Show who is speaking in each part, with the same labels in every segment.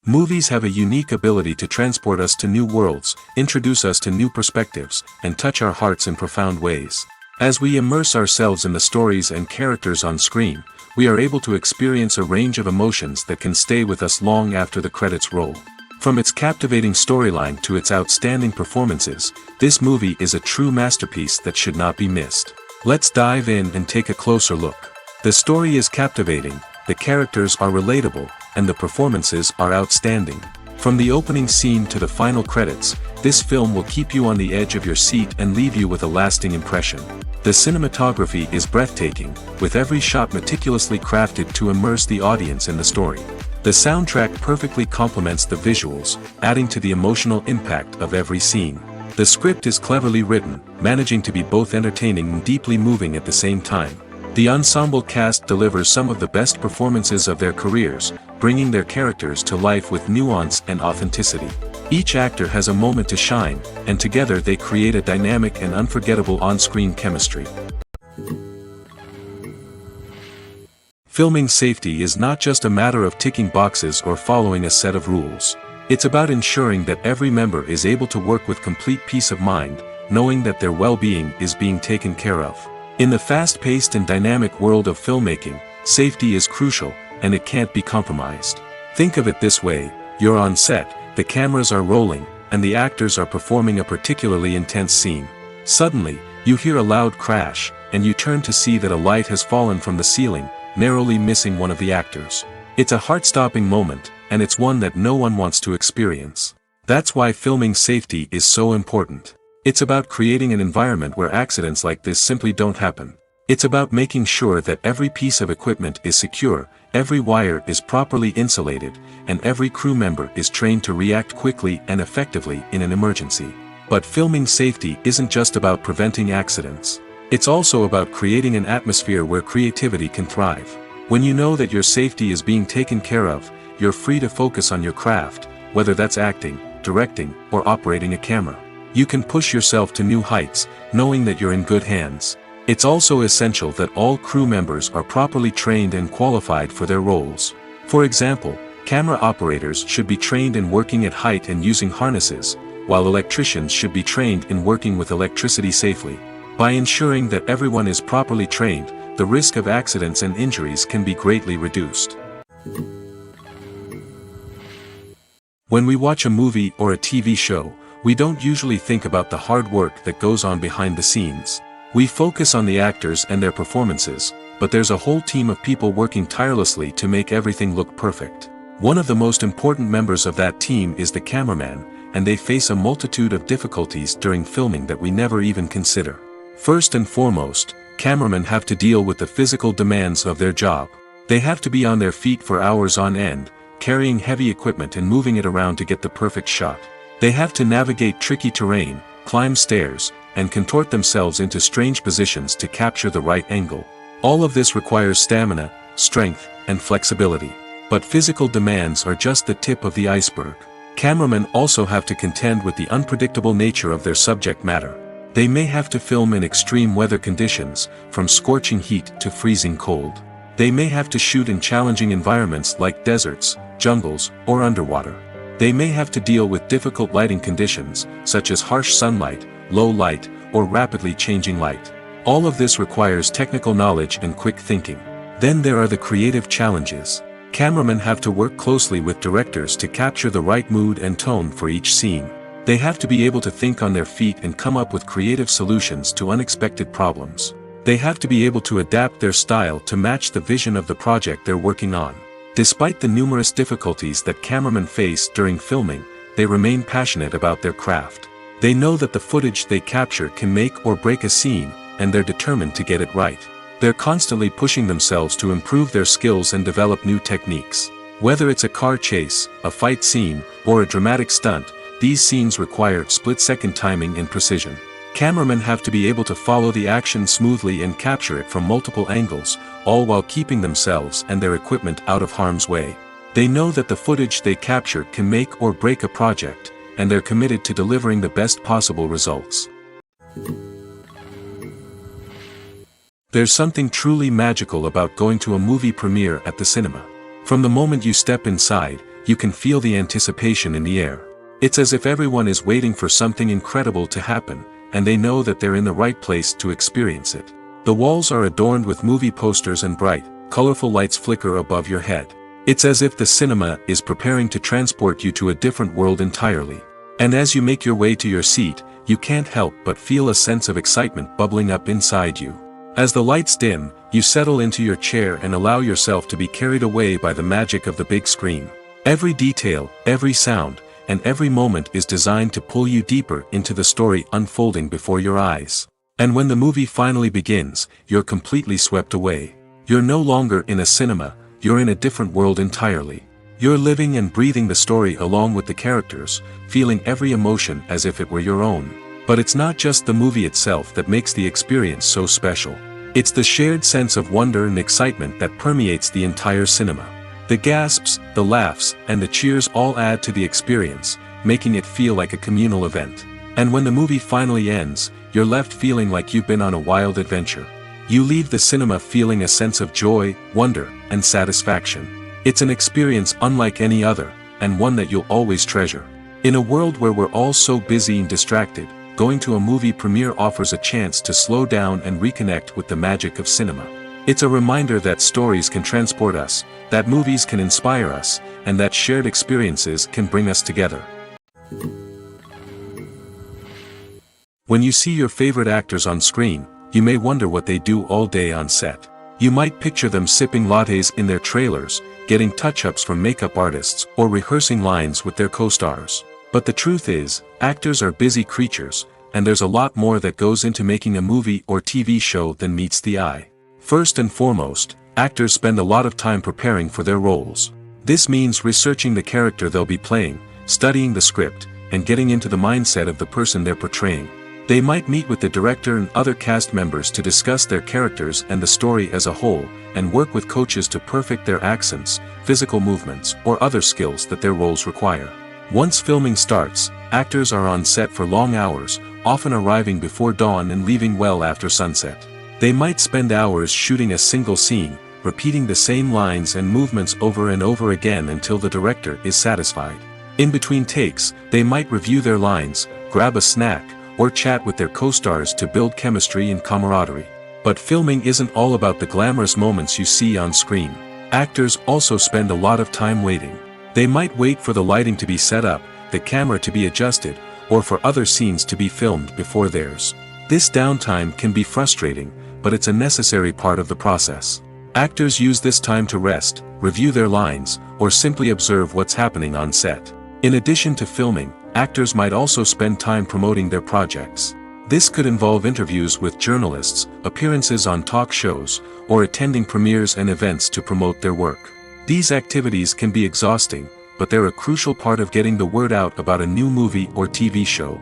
Speaker 1: Movies have a unique ability to transport us to new worlds, introduce us to new perspectives, and touch our hearts in profound ways. As we immerse ourselves in the stories and characters on screen, we are able to experience a range of emotions that can stay with us long after the credits roll. From its captivating storyline to its outstanding performances, this movie is a true masterpiece that should not be missed. Let's dive in and take a closer look. The story is captivating, the characters are relatable, and the performances are outstanding. From the opening scene to the final credits, this film will keep you on the edge of your seat and leave you with a lasting impression. The cinematography is breathtaking, with every shot meticulously crafted to immerse the audience in the story. The soundtrack perfectly complements the visuals, adding to the emotional impact of every scene. The script is cleverly written, managing to be both entertaining and deeply moving at the same time. The ensemble cast delivers some of the best performances of their careers, bringing their characters to life with nuance and authenticity. Each actor has a moment to shine, and together they create a dynamic and unforgettable on-screen chemistry. Filming safety is not just a matter of ticking boxes or following a set of rules. It's about ensuring that every member is able to work with complete peace of mind, knowing that their well-being is being taken care of. In the fast-paced and dynamic world of filmmaking, safety is crucial, and it can't be compromised. Think of it this way: you're on set, the cameras are rolling, and the actors are performing a particularly intense scene. Suddenly, you hear a loud crash, and you turn to see that a light has fallen from the ceiling, narrowly missing one of the actors. It's a heart-stopping moment, and it's one that no one wants to experience. That's why filming safety is so important. It's about creating an environment where accidents like this simply don't happen. It's about making sure that every piece of equipment is secure, every wire is properly insulated, and every crew member is trained to react quickly and effectively in an emergency. But filming safety isn't just about preventing accidents. It's also about creating an atmosphere where creativity can thrive. When you know that your safety is being taken care of, you're free to focus on your craft, whether that's acting, directing, or operating a camera. You can push yourself to new heights, knowing that you're in good hands. It's also essential that all crew members are properly trained and qualified for their roles. For example, camera operators should be trained in working at height and using harnesses, while electricians should be trained in working with electricity safely. By ensuring that everyone is properly trained, the risk of accidents and injuries can be greatly reduced. When we watch a movie or a TV show, we don't usually think about the hard work that goes on behind the scenes. We focus on the actors and their performances, but there's a whole team of people working tirelessly to make everything look perfect. One of the most important members of that team is the cameraman, and they face a multitude of difficulties during filming that we never even consider. First and foremost, cameramen have to deal with the physical demands of their job. They have to be on their feet for hours on end, carrying heavy equipment and moving it around to get the perfect shot. They have to navigate tricky terrain, climb stairs, and contort themselves into strange positions to capture the right angle. All of this requires stamina, strength, and flexibility. But physical demands are just the tip of the iceberg. Cameramen also have to contend with the unpredictable nature of their subject matter. They may have to film in extreme weather conditions, from scorching heat to freezing cold. They may have to shoot in challenging environments like deserts, jungles, or underwater. They may have to deal with difficult lighting conditions, such as harsh sunlight, low light, or rapidly changing light. All of this requires technical knowledge and quick thinking. Then there are the creative challenges. Cameramen have to work closely with directors to capture the right mood and tone for each scene. They have to be able to think on their feet and come up with creative solutions to unexpected problems. They have to be able to adapt their style to match the vision of the project they're working on. Despite the numerous difficulties that cameramen face during filming, they remain passionate about their craft. They know that the footage they capture can make or break a scene, and they're determined to get it right. They're constantly pushing themselves to improve their skills and develop new techniques. Whether it's a car chase, a fight scene, or a dramatic stunt, these scenes require split-second timing and precision. Cameramen have to be able to follow the action smoothly and capture it from multiple angles, all while keeping themselves and their equipment out of harm's way. They know that the footage they capture can make or break a project, and they're committed to delivering the best possible results. There's something truly magical about going to a movie premiere at the cinema. From the moment you step inside, you can feel the anticipation in the air. It's as if everyone is waiting for something incredible to happen, and they know that they're in the right place to experience it. The walls are adorned with movie posters and bright, colorful lights flicker above your head. It's as if the cinema is preparing to transport you to a different world entirely. And as you make your way to your seat, you can't help but feel a sense of excitement bubbling up inside you. As the lights dim, you settle into your chair and allow yourself to be carried away by the magic of the big screen. Every detail, every sound, and every moment is designed to pull you deeper into the story unfolding before your eyes. And when the movie finally begins, you're completely swept away. You're no longer in a cinema, you're in a different world entirely. You're living and breathing the story along with the characters, feeling every emotion as if it were your own. But it's not just the movie itself that makes the experience so special. It's the shared sense of wonder and excitement that permeates the entire cinema. The gasps, the laughs, and the cheers all add to the experience, making it feel like a communal event. And when the movie finally ends, you're left feeling like you've been on a wild adventure. You leave the cinema feeling a sense of joy, wonder, and satisfaction. It's an experience unlike any other, and one that you'll always treasure. In a world where we're all so busy and distracted, going to a movie premiere offers a chance to slow down and reconnect with the magic of cinema. It's a reminder that stories can transport us, that movies can inspire us, and that shared experiences can bring us together. When you see your favorite actors on screen, you may wonder what they do all day on set. You might picture them sipping lattes in their trailers, getting touch-ups from makeup artists, or rehearsing lines with their co-stars. But the truth is, actors are busy creatures, and there's a lot more that goes into making a movie or TV show than meets the eye. First and foremost, actors spend a lot of time preparing for their roles. This means researching the character they'll be playing, studying the script, and getting into the mindset of the person they're portraying. They might meet with the director and other cast members to discuss their characters and the story as a whole, and work with coaches to perfect their accents, physical movements, or other skills that their roles require. Once filming starts, actors are on set for long hours, often arriving before dawn and leaving well after sunset. They might spend hours shooting a single scene, repeating the same lines and movements over and over again until the director is satisfied. In between takes, they might review their lines, grab a snack, or chat with their co-stars to build chemistry and camaraderie. But filming isn't all about the glamorous moments you see on screen. Actors also spend a lot of time waiting. They might wait for the lighting to be set up, the camera to be adjusted, or for other scenes to be filmed before theirs. This downtime can be frustrating, but it's a necessary part of the process. Actors use this time to rest, review their lines, or simply observe what's happening on set. In addition to filming, actors might also spend time promoting their projects. This could involve interviews with journalists, appearances on talk shows, or attending premieres and events to promote their work. These activities can be exhausting, but they're a crucial part of getting the word out about a new movie or TV show.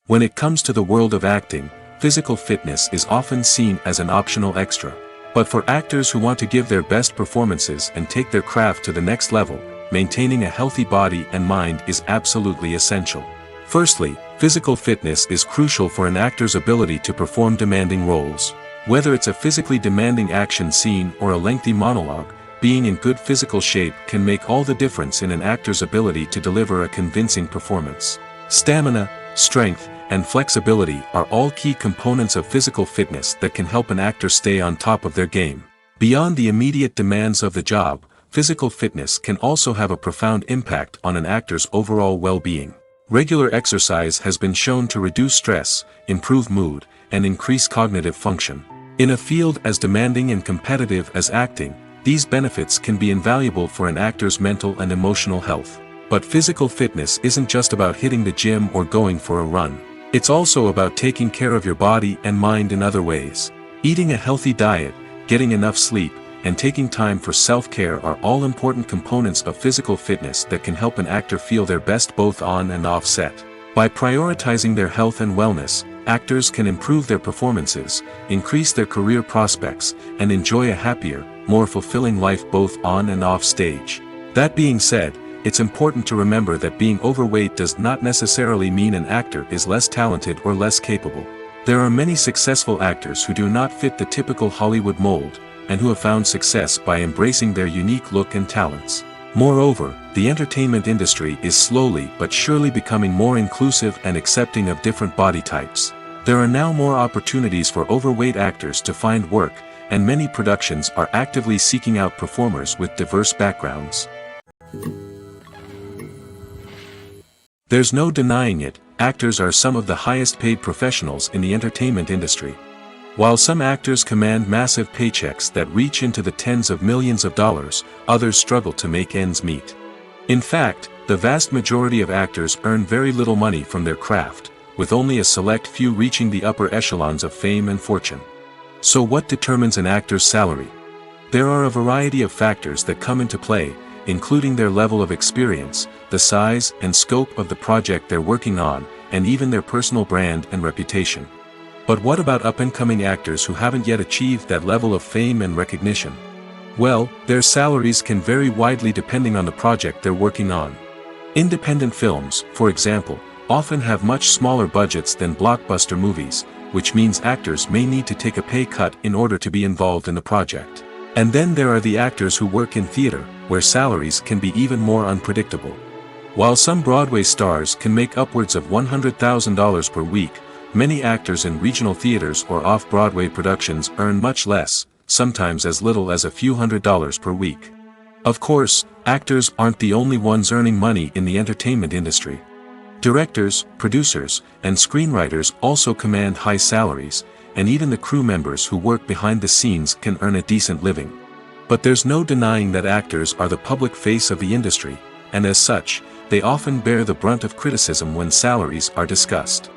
Speaker 1: When it comes to the world of acting, physical fitness is often seen as an optional extra. But for actors who want to give their best performances and take their craft to the next level, maintaining a healthy body and mind is absolutely essential. Firstly, physical fitness is crucial for an actor's ability to perform demanding roles. Whether it's a physically demanding action scene or a lengthy monologue, being in good physical shape can make all the difference in an actor's ability to deliver a convincing performance. Stamina, strength, and flexibility are all key components of physical fitness that can help an actor stay on top of their game. Beyond the immediate demands of the job, physical fitness can also have a profound impact on an actor's overall well-being. Regular exercise has been shown to reduce stress, improve mood, and increase cognitive function. In a field as demanding and competitive as acting, these benefits can be invaluable for an actor's mental and emotional health. But physical fitness isn't just about hitting the gym or going for a run. It's also about taking care of your body and mind in other ways. Eating a healthy diet, getting enough sleep, and taking time for self-care are all important components of physical fitness that can help an actor feel their best both on and off set. By prioritizing their health and wellness, actors can improve their performances, increase their career prospects, and enjoy a happier, more fulfilling life both on and off stage. That being said, it's important to remember that being overweight does not necessarily mean an actor is less talented or less capable. There are many successful actors who do not fit the typical Hollywood mold, and who have found success by embracing their unique look and talents. Moreover, the entertainment industry is slowly but surely becoming more inclusive and accepting of different body types. There are now more opportunities for overweight actors to find work, and many productions are actively seeking out performers with diverse backgrounds. There's no denying it, actors are some of the highest paid professionals in the entertainment industry. While some actors command massive paychecks that reach into the tens of millions of dollars, others struggle to make ends meet. In fact, the vast majority of actors earn very little money from their craft, with only a select few reaching the upper echelons of fame and fortune. So what determines an actor's salary? There are a variety of factors that come into play, including their level of experience, the size and scope of the project they're working on, and even their personal brand and reputation. But what about up-and-coming actors who haven't yet achieved that level of fame and recognition? Well, their salaries can vary widely depending on the project they're working on. Independent films, for example, often have much smaller budgets than blockbuster movies, which means actors may need to take a pay cut in order to be involved in the project. And then there are the actors who work in theater, where salaries can be even more unpredictable. While some Broadway stars can make upwards of $100,000 per week, many actors in regional theaters or off-Broadway productions earn much less, sometimes as little as a few $100s per week. Of course, actors aren't the only ones earning money in the entertainment industry. Directors, producers, and screenwriters also command high salaries, and even the crew members who work behind the scenes can earn a decent living. But there's no denying that actors are the public face of the industry, and as such, they often bear the brunt of criticism when salaries are discussed.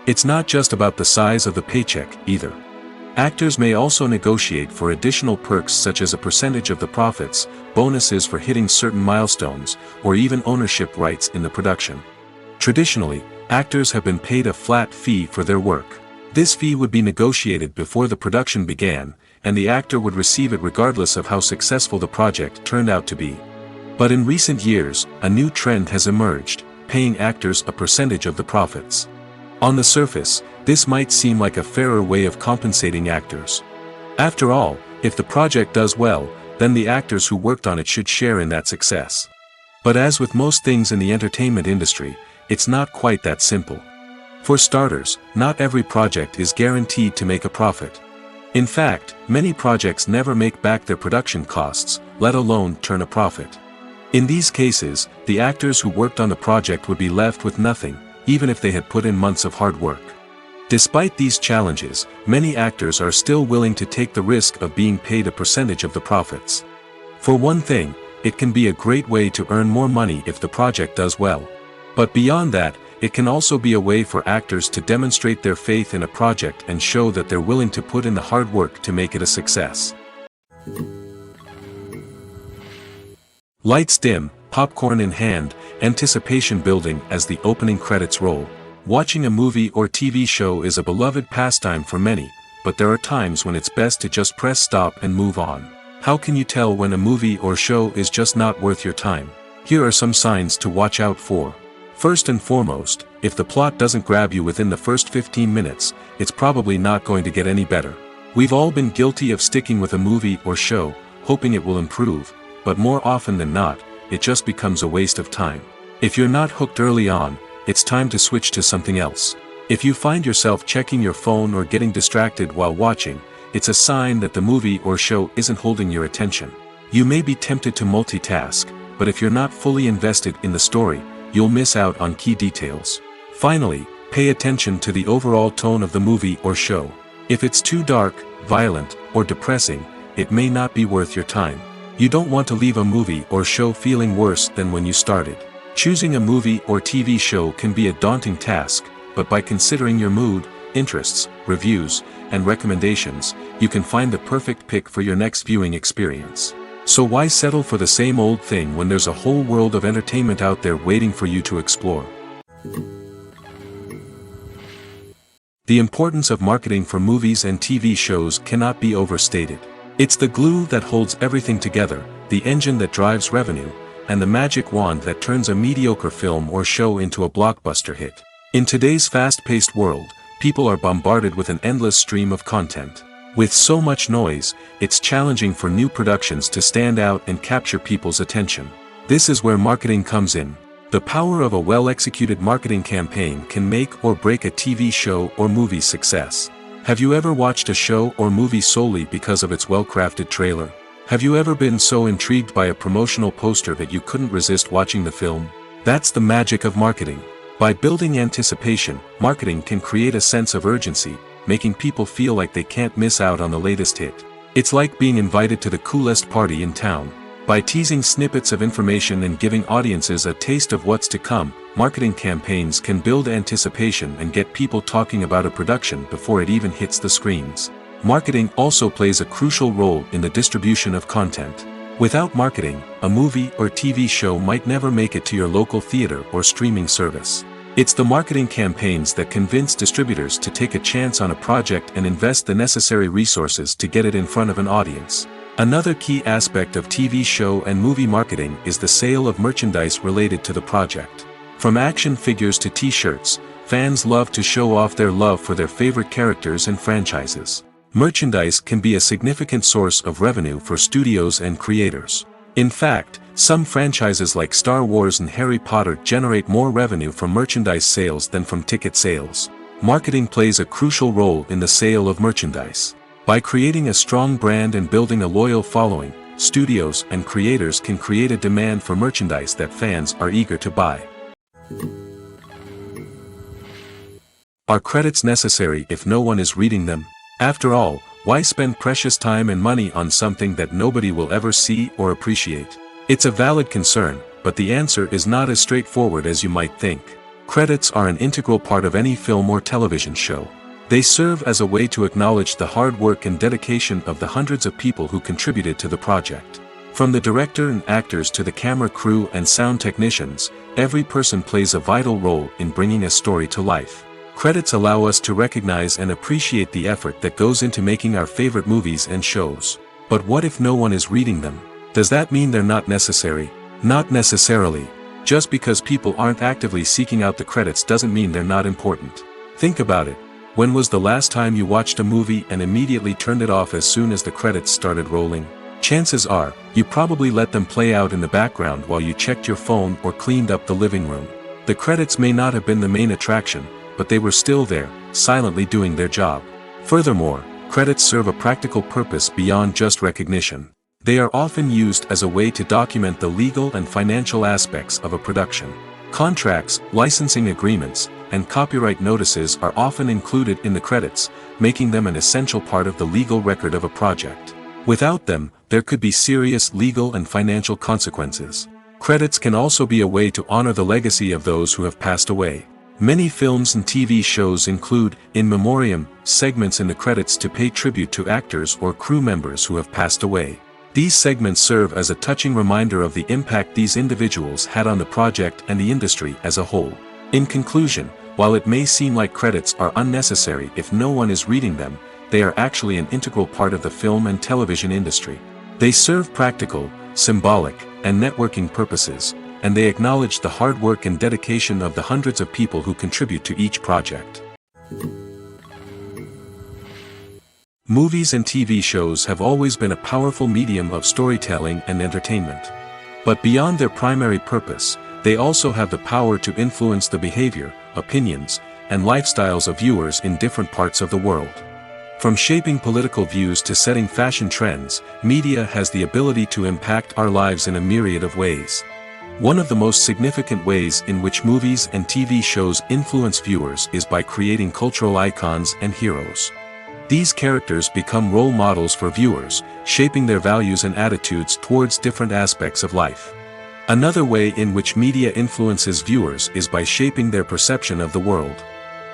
Speaker 1: It's not just about the size of the paycheck, either. Actors may also negotiate for additional perks such as a percentage of the profits, bonuses for hitting certain milestones, or even ownership rights in the production. Traditionally, actors have been paid a flat fee for their work. This fee would be negotiated before the production began, and the actor would receive it regardless of how successful the project turned out to be. But in recent years, a new trend has emerged, paying actors a percentage of the profits. On the surface, this might seem like a fairer way of compensating actors. After all, if the project does well, then the actors who worked on it should share in that success. But as with most things in the entertainment industry, it's not quite that simple. For starters, not every project is guaranteed to make a profit. In fact, many projects never make back their production costs, let alone turn a profit. In these cases, the actors who worked on the project would be left with nothing, even if they had put in months of hard work. Despite these challenges, many actors are still willing to take the risk of being paid a percentage of the profits. For one thing, it can be a great way to earn more money if the project does well. But beyond that, it can also be a way for actors to demonstrate their faith in a project and show that they're willing to put in the hard work to make it a success. Lights dim, popcorn in hand, anticipation building as the opening credits roll. Watching a movie or TV show is a beloved pastime for many, but there are times when it's best to just press stop and move on. How can you tell when a movie or show is just not worth your time? Here are some signs to watch out for. First and foremost, if the plot doesn't grab you within the first 15 minutes, it's probably not going to get any better. We've all been guilty of sticking with a movie or show, hoping it will improve, but more often than not, it just becomes a waste of time. If you're not hooked early on, it's time to switch to something else. If you find yourself checking your phone or getting distracted while watching, it's a sign that the movie or show isn't holding your attention. You may be tempted to multitask, but if you're not fully invested in the story, you'll miss out on key details. Finally, pay attention to the overall tone of the movie or show. If it's too dark, violent, or depressing, it may not be worth your time. You don't want to leave a movie or show feeling worse than when you started. Choosing a movie or TV show can be a daunting task, but by considering your mood, interests, reviews, and recommendations, you can find the perfect pick for your next viewing experience. So why settle for the same old thing when there's a whole world of entertainment out there waiting for you to explore? The importance of marketing for movies and TV shows cannot be overstated. It's the glue that holds everything together, the engine that drives revenue, and the magic wand that turns a mediocre film or show into a blockbuster hit. In today's fast-paced world, people are bombarded with an endless stream of content. With so much noise, it's challenging for new productions to stand out and capture people's attention. This is where marketing comes in. The power of a well-executed marketing campaign can make or break a TV show or movie's success. Have you ever watched a show or movie solely because of its well-crafted trailer? Have you ever been so intrigued by a promotional poster that you couldn't resist watching the film? That's the magic of marketing. By building anticipation, marketing can create a sense of urgency, making people feel like they can't miss out on the latest hit. It's like being invited to the coolest party in town. By teasing snippets of information and giving audiences a taste of what's to come, marketing campaigns can build anticipation and get people talking about a production before it even hits the screens. Marketing also plays a crucial role in the distribution of content. Without marketing, a movie or TV show might never make it to your local theater or streaming service. It's the marketing campaigns that convince distributors to take a chance on a project and invest the necessary resources to get it in front of an audience. Another key aspect of TV show and movie marketing is the sale of merchandise related to the project. From action figures to t-shirts, fans love to show off their love for their favorite characters and franchises. Merchandise can be a significant source of revenue for studios and creators. In fact, some franchises like Star Wars and Harry Potter generate more revenue from merchandise sales than from ticket sales. Marketing plays a crucial role in the sale of merchandise. By creating a strong brand and building a loyal following, studios and creators can create a demand for merchandise that fans are eager to buy. Are credits necessary if no one is reading them? After all, why spend precious time and money on something that nobody will ever see or appreciate? It's a valid concern, but the answer is not as straightforward as you might think. Credits are an integral part of any film or television show. They serve as a way to acknowledge the hard work and dedication of the hundreds of people who contributed to the project. From the director and actors to the camera crew and sound technicians, every person plays a vital role in bringing a story to life. Credits allow us to recognize and appreciate the effort that goes into making our favorite movies and shows. But what if no one is reading them? Does that mean they're not necessary? Not necessarily. Just because people aren't actively seeking out the credits doesn't mean they're not important. Think about it. When was the last time you watched a movie and immediately turned it off as soon as the credits started rolling? Chances are, you probably let them play out in the background while you checked your phone or cleaned up the living room. The credits may not have been the main attraction, but they were still there, silently doing their job. Furthermore, credits serve a practical purpose beyond just recognition. They are often used as a way to document the legal and financial aspects of a production. Contracts, licensing agreements, and copyright notices are often included in the credits, making them an essential part of the legal record of a project. Without them, there could be serious legal and financial consequences. Credits can also be a way to honor the legacy of those who have passed away. Many films and TV shows include, in memoriam, segments in the credits to pay tribute to actors or crew members who have passed away. These segments serve as a touching reminder of the impact these individuals had on the project and the industry as a whole. In conclusion, while it may seem like credits are unnecessary if no one is reading them, they are actually an integral part of the film and television industry. They serve practical, symbolic, and networking purposes, and they acknowledge the hard work and dedication of the hundreds of people who contribute to each project. Movies and TV shows have always been a powerful medium of storytelling and entertainment. But beyond their primary purpose, they also have the power to influence the behavior, opinions, and lifestyles of viewers in different parts of the world. From shaping political views to setting fashion trends, media has the ability to impact our lives in a myriad of ways. One of the most significant ways in which movies and TV shows influence viewers is by creating cultural icons and heroes. These characters become role models for viewers, shaping their values and attitudes towards different aspects of life. Another way in which media influences viewers is by shaping their perception of the world.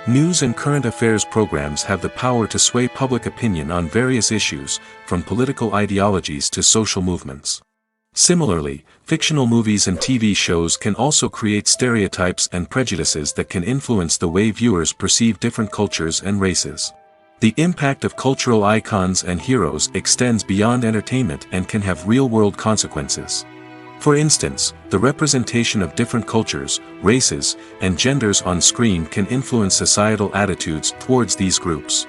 Speaker 1: News and current affairs programs have the power to sway public opinion on various issues, from political ideologies to social movements. Similarly, fictional movies and TV shows can also create stereotypes and prejudices that can influence the way viewers perceive different cultures and races. The impact of cultural icons and heroes extends beyond entertainment and can have real-world consequences. For instance, the representation of different cultures, races, and genders on screen can influence societal attitudes towards these groups.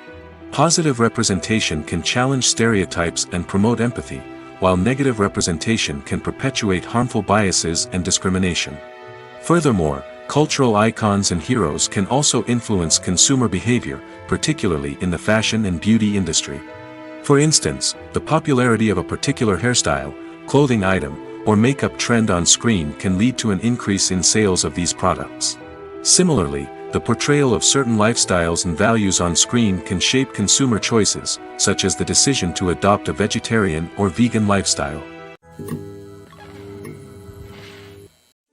Speaker 1: Positive representation can challenge stereotypes and promote empathy, while negative representation can perpetuate harmful biases and discrimination. Furthermore, cultural icons and heroes can also influence consumer behavior, particularly in the fashion and beauty industry. For instance, the popularity of a particular hairstyle, clothing item, or makeup trend on screen can lead to an increase in sales of these products. Similarly, the portrayal of certain lifestyles and values on screen can shape consumer choices, such as the decision to adopt a vegetarian or vegan lifestyle.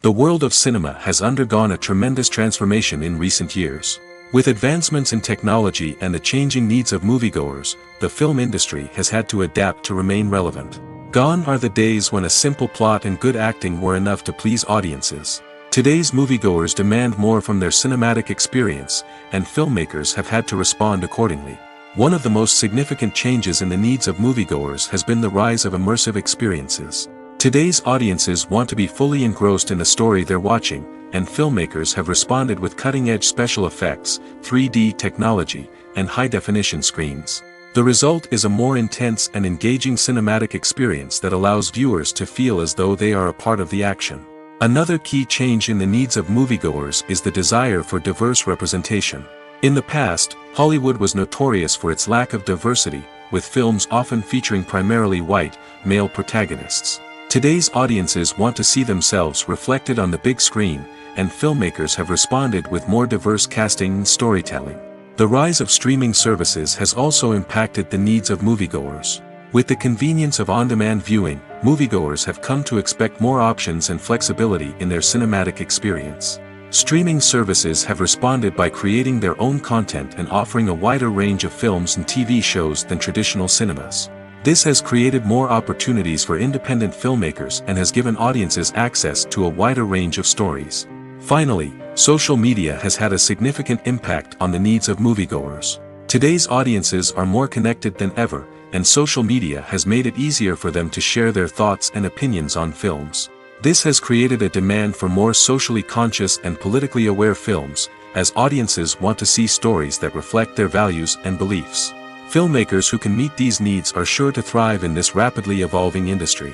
Speaker 1: The world of cinema has undergone a tremendous transformation in recent years. With advancements in technology and the changing needs of moviegoers, the film industry has had to adapt to remain relevant. Gone are the days when a simple plot and good acting were enough to please audiences. Today's moviegoers demand more from their cinematic experience, and filmmakers have had to respond accordingly. One of the most significant changes in the needs of moviegoers has been the rise of immersive experiences. Today's audiences want to be fully engrossed in the story they're watching, and filmmakers have responded with cutting-edge special effects, 3D technology, and high-definition screens. The result is a more intense and engaging cinematic experience that allows viewers to feel as though they are a part of the action. Another key change in the needs of moviegoers is the desire for diverse representation. In the past, Hollywood was notorious for its lack of diversity, with films often featuring primarily white, male protagonists. Today's audiences want to see themselves reflected on the big screen, and filmmakers have responded with more diverse casting and storytelling. The rise of streaming services has also impacted the needs of moviegoers. With the convenience of on-demand viewing, moviegoers have come to expect more options and flexibility in their cinematic experience. Streaming services have responded by creating their own content and offering a wider range of films and TV shows than traditional cinemas. This has created more opportunities for independent filmmakers and has given audiences access to a wider range of stories. Finally, social media has had a significant impact on the needs of moviegoers. Today's audiences are more connected than ever, and social media has made it easier for them to share their thoughts and opinions on films. This has created a demand for more socially conscious and politically aware films, as audiences want to see stories that reflect their values and beliefs. Filmmakers who can meet these needs are sure to thrive in this rapidly evolving industry.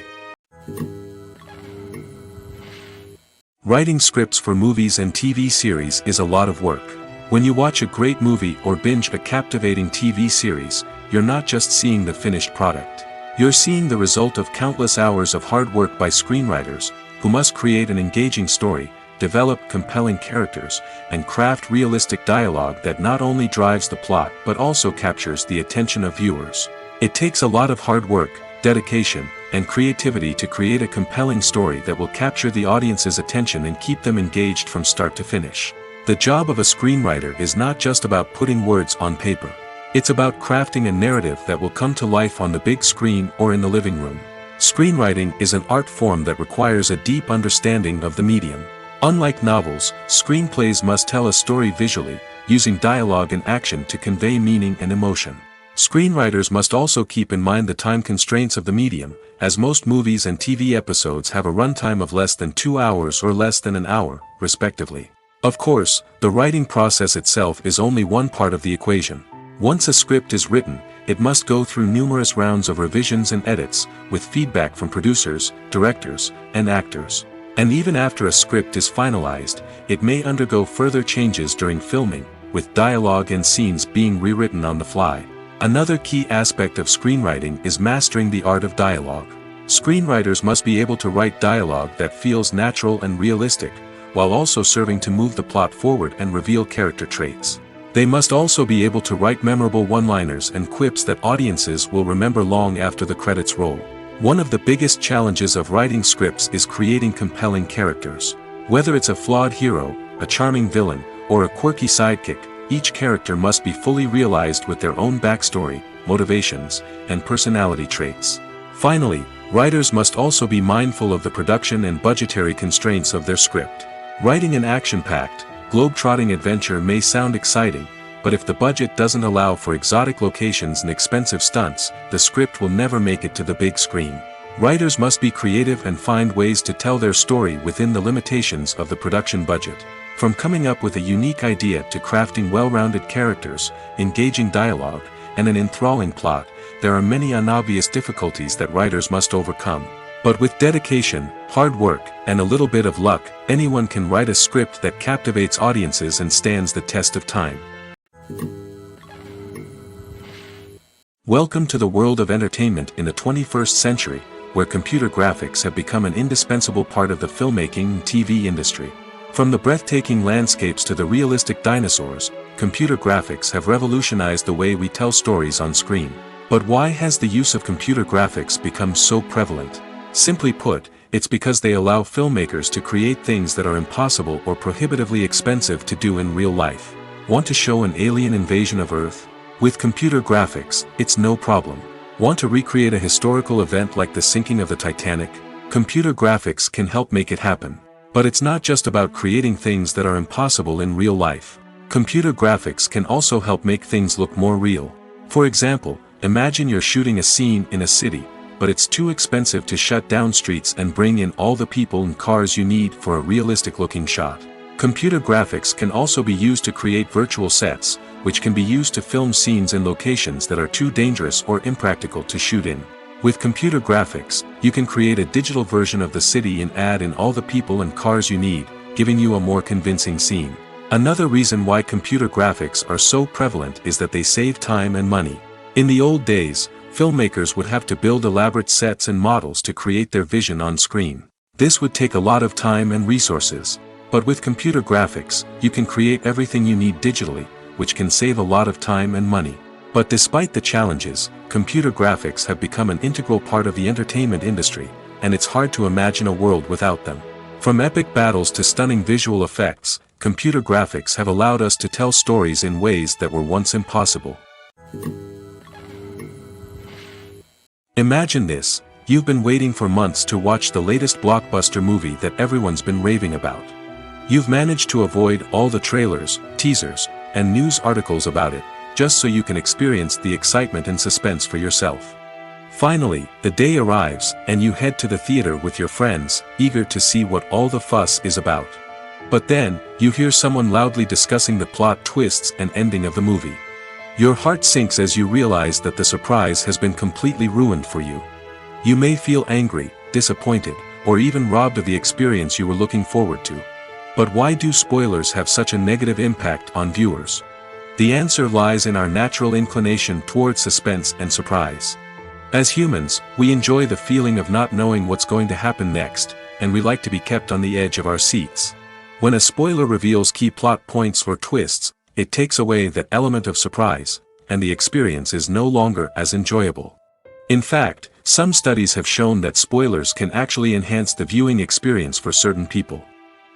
Speaker 1: Writing scripts for movies and TV series is a lot of work. When you watch a great movie or binge a captivating TV series, you're not just seeing the finished product. You're seeing the result of countless hours of hard work by screenwriters, who must create an engaging story, develop compelling characters, and craft realistic dialogue that not only drives the plot but also captures the attention of viewers. It takes a lot of hard work, dedication, and creativity to create a compelling story that will capture the audience's attention and keep them engaged from start to finish. The job of a screenwriter is not just about putting words on paper. It's about crafting a narrative that will come to life on the big screen or in the living room. Screenwriting is an art form that requires a deep understanding of the medium. Unlike novels, screenplays must tell a story visually, using dialogue and action to convey meaning and emotion. Screenwriters must also keep in mind the time constraints of the medium, as most movies and TV episodes have a runtime of less than 2 hours or less than an hour, respectively. Of course, the writing process itself is only one part of the equation. Once a script is written, it must go through numerous rounds of revisions and edits, with feedback from producers, directors, and actors. And even after a script is finalized, it may undergo further changes during filming, with dialogue and scenes being rewritten on the fly. Another key aspect of screenwriting is mastering the art of dialogue. Screenwriters must be able to write dialogue that feels natural and realistic, while also serving to move the plot forward and reveal character traits. They must also be able to write memorable one-liners and quips that audiences will remember long after the credits roll. One of the biggest challenges of writing scripts is creating compelling characters. Whether it's a flawed hero, a charming villain, or a quirky sidekick, each character must be fully realized with their own backstory, motivations, and personality traits. Finally, writers must also be mindful of the production and budgetary constraints of their script. Writing an action-packed, globe-trotting adventure may sound exciting, but if the budget doesn't allow for exotic locations and expensive stunts, the script will never make it to the big screen. Writers must be creative and find ways to tell their story within the limitations of the production budget. From coming up with a unique idea to crafting well-rounded characters, engaging dialogue, and an enthralling plot, there are many unobvious difficulties that writers must overcome. But with dedication, hard work, and a little bit of luck, anyone can write a script that captivates audiences and stands the test of time. Welcome to the world of entertainment in the 21st century, where computer graphics have become an indispensable part of the filmmaking and TV industry. From the breathtaking landscapes to the realistic dinosaurs, computer graphics have revolutionized the way we tell stories on screen. But why has the use of computer graphics become so prevalent? Simply put, it's because they allow filmmakers to create things that are impossible or prohibitively expensive to do in real life. Want to show an alien invasion of Earth? With computer graphics, it's no problem. Want to recreate a historical event like the sinking of the Titanic? Computer graphics can help make it happen. But it's not just about creating things that are impossible in real life. Computer graphics can also help make things look more real. For example, imagine you're shooting a scene in a city, but it's too expensive to shut down streets and bring in all the people and cars you need for a realistic-looking shot. Computer graphics can also be used to create virtual sets, which can be used to film scenes in locations that are too dangerous or impractical to shoot in. With computer graphics, you can create a digital version of the city and add in all the people and cars you need, giving you a more convincing scene. Another reason why computer graphics are so prevalent is that they save time and money. In the old days, filmmakers would have to build elaborate sets and models to create their vision on screen. This would take a lot of time and resources. But with computer graphics, you can create everything you need digitally, which can save a lot of time and money. But despite the challenges, computer graphics have become an integral part of the entertainment industry, and it's hard to imagine a world without them. From epic battles to stunning visual effects, computer graphics have allowed us to tell stories in ways that were once impossible. Imagine this: you've been waiting for months to watch the latest blockbuster movie that everyone's been raving about. You've managed to avoid all the trailers, teasers, and news articles about it, just so you can experience the excitement and suspense for yourself. Finally, the day arrives, and you head to the theater with your friends, eager to see what all the fuss is about. But then, you hear someone loudly discussing the plot twists and ending of the movie. Your heart sinks as you realize that the surprise has been completely ruined for you. You may feel angry, disappointed, or even robbed of the experience you were looking forward to. But why do spoilers have such a negative impact on viewers? The answer lies in our natural inclination towards suspense and surprise. As humans, we enjoy the feeling of not knowing what's going to happen next, and we like to be kept on the edge of our seats. When a spoiler reveals key plot points or twists, it takes away that element of surprise, and the experience is no longer as enjoyable. In fact, some studies have shown that spoilers can actually enhance the viewing experience for certain people.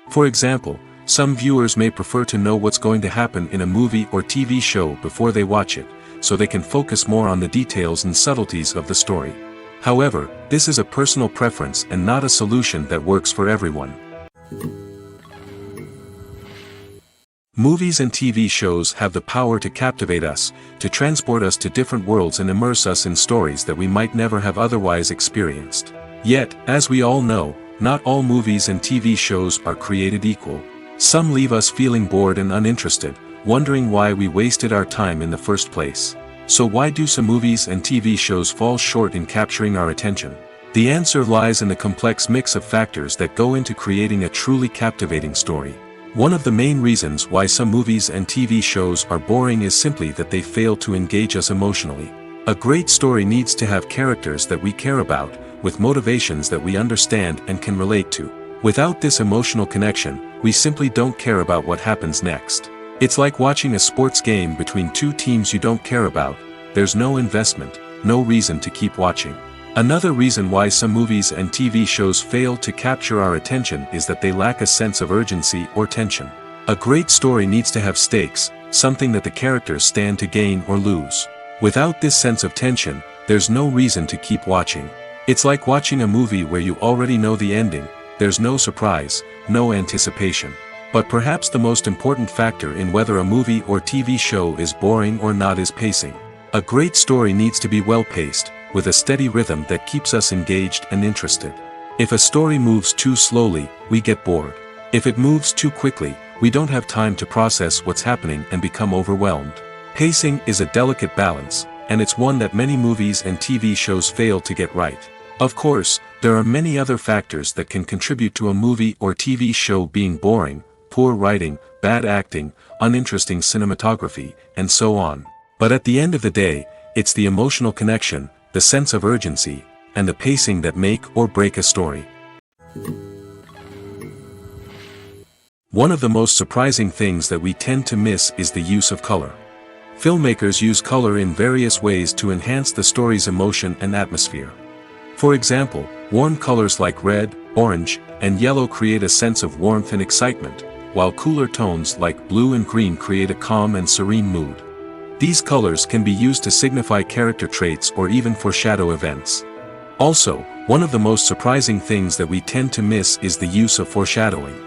Speaker 1: For example, some viewers may prefer to know what's going to happen in a movie or TV show before they watch it, so they can focus more on the details and subtleties of the story. However, this is a personal preference and not a solution that works for everyone. Movies and TV shows have the power to captivate us, to transport us to different worlds and immerse us in stories that we might never have otherwise experienced. Yet, as we all know, not all movies and TV shows are created equal. Some leave us feeling bored and uninterested, wondering why we wasted our time in the first place. So why do some movies and TV shows fall short in capturing our attention? The answer lies in the complex mix of factors that go into creating a truly captivating story. One of the main reasons why some movies and TV shows are boring is simply that they fail to engage us emotionally. A great story needs to have characters that we care about, with motivations that we understand and can relate to. Without this emotional connection, we simply don't care about what happens next. It's like watching a sports game between two teams you don't care about. There's no investment, no reason to keep watching. Another reason why some movies and TV shows fail to capture our attention is that they lack a sense of urgency or tension. A great story needs to have stakes, something that the characters stand to gain or lose. Without this sense of tension, there's no reason to keep watching. It's like watching a movie where you already know the ending. There's no surprise, no anticipation. But perhaps the most important factor in whether a movie or TV show is boring or not is pacing. A great story needs to be well-paced, with a steady rhythm that keeps us engaged and interested. If a story moves too slowly, we get bored. If it moves too quickly, we don't have time to process what's happening and become overwhelmed. Pacing is a delicate balance, and it's one that many movies and TV shows fail to get right. Of course, there are many other factors that can contribute to a movie or TV show being boring: poor writing, bad acting, uninteresting cinematography, and so on. But at the end of the day, it's the emotional connection, the sense of urgency, and the pacing that make or break a story. One of the most surprising things that we tend to miss is the use of color. Filmmakers use color in various ways to enhance the story's emotion and atmosphere. For example, warm colors like red, orange, and yellow create a sense of warmth and excitement, while cooler tones like blue and green create a calm and serene mood. These colors can be used to signify character traits or even foreshadow events. Also, one of the most surprising things that we tend to miss is the use of foreshadowing.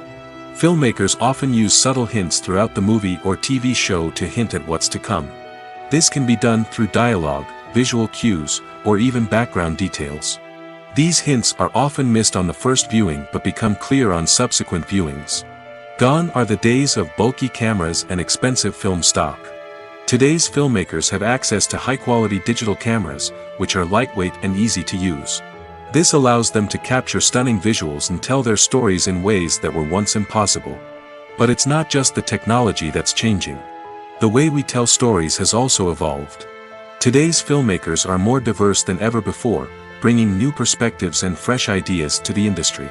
Speaker 1: Filmmakers often use subtle hints throughout the movie or TV show to hint at what's to come. This can be done through dialogue, visual cues, or even background details. These hints are often missed on the first viewing but become clear on subsequent viewings. Gone are the days of bulky cameras and expensive film stock. Today's filmmakers have access to high-quality digital cameras, which are lightweight and easy to use. This allows them to capture stunning visuals and tell their stories in ways that were once impossible. But it's not just the technology that's changing. The way we tell stories has also evolved. Today's filmmakers are more diverse than ever before, bringing new perspectives and fresh ideas to the industry.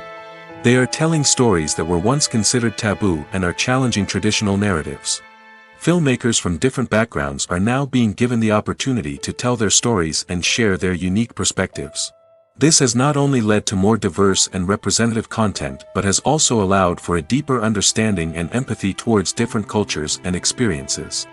Speaker 1: They are telling stories that were once considered taboo and are challenging traditional narratives. Filmmakers from different backgrounds are now being given the opportunity to tell their stories and share their unique perspectives. This has not only led to more diverse and representative content but has also allowed for a deeper understanding and empathy towards different cultures and experiences.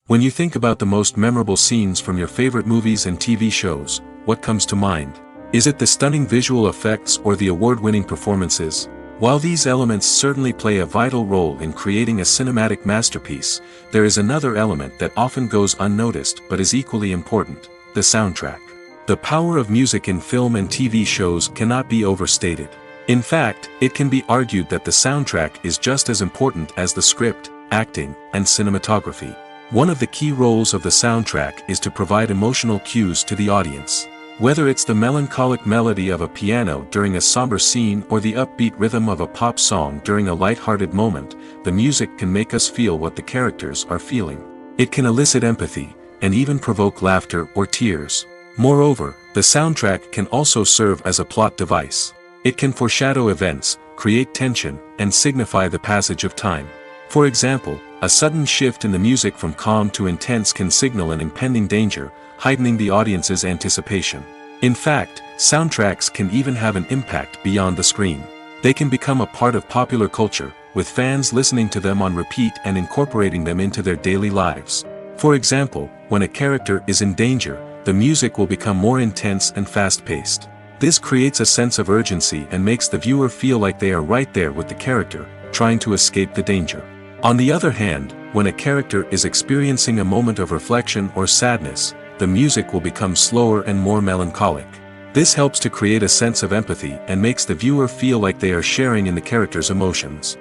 Speaker 1: When you think about the most memorable scenes from your favorite movies and TV shows, what comes to mind? Is it the stunning visual effects or the award-winning performances? While these elements certainly play a vital role in creating a cinematic masterpiece, there is another element that often goes unnoticed but is equally important: the soundtrack. The power of music in film and TV shows cannot be overstated. In fact, it can be argued that the soundtrack is just as important as the script, acting, and cinematography. One of the key roles of the soundtrack is to provide emotional cues to the audience. Whether it's the melancholic melody of a piano during a somber scene or the upbeat rhythm of a pop song during a light-hearted moment, the music can make us feel what the characters are feeling. It can elicit empathy, and even provoke laughter or tears. Moreover, the soundtrack can also serve as a plot device. It can foreshadow events, create tension, and signify the passage of time. For example, a sudden shift in the music from calm to intense can signal an impending danger, heightening the audience's anticipation. In fact, soundtracks can even have an impact beyond the screen. They can become a part of popular culture, with fans listening to them on repeat and incorporating them into their daily lives. For example, when a character is in danger, the music will become more intense and fast-paced. This creates a sense of urgency and makes the viewer feel like they are right there with the character, trying to escape the danger. On the other hand, when a character is experiencing a moment of reflection or sadness, the music will become slower and more melancholic. This helps to create a sense of empathy and makes the viewer feel like they are sharing in the character's emotions.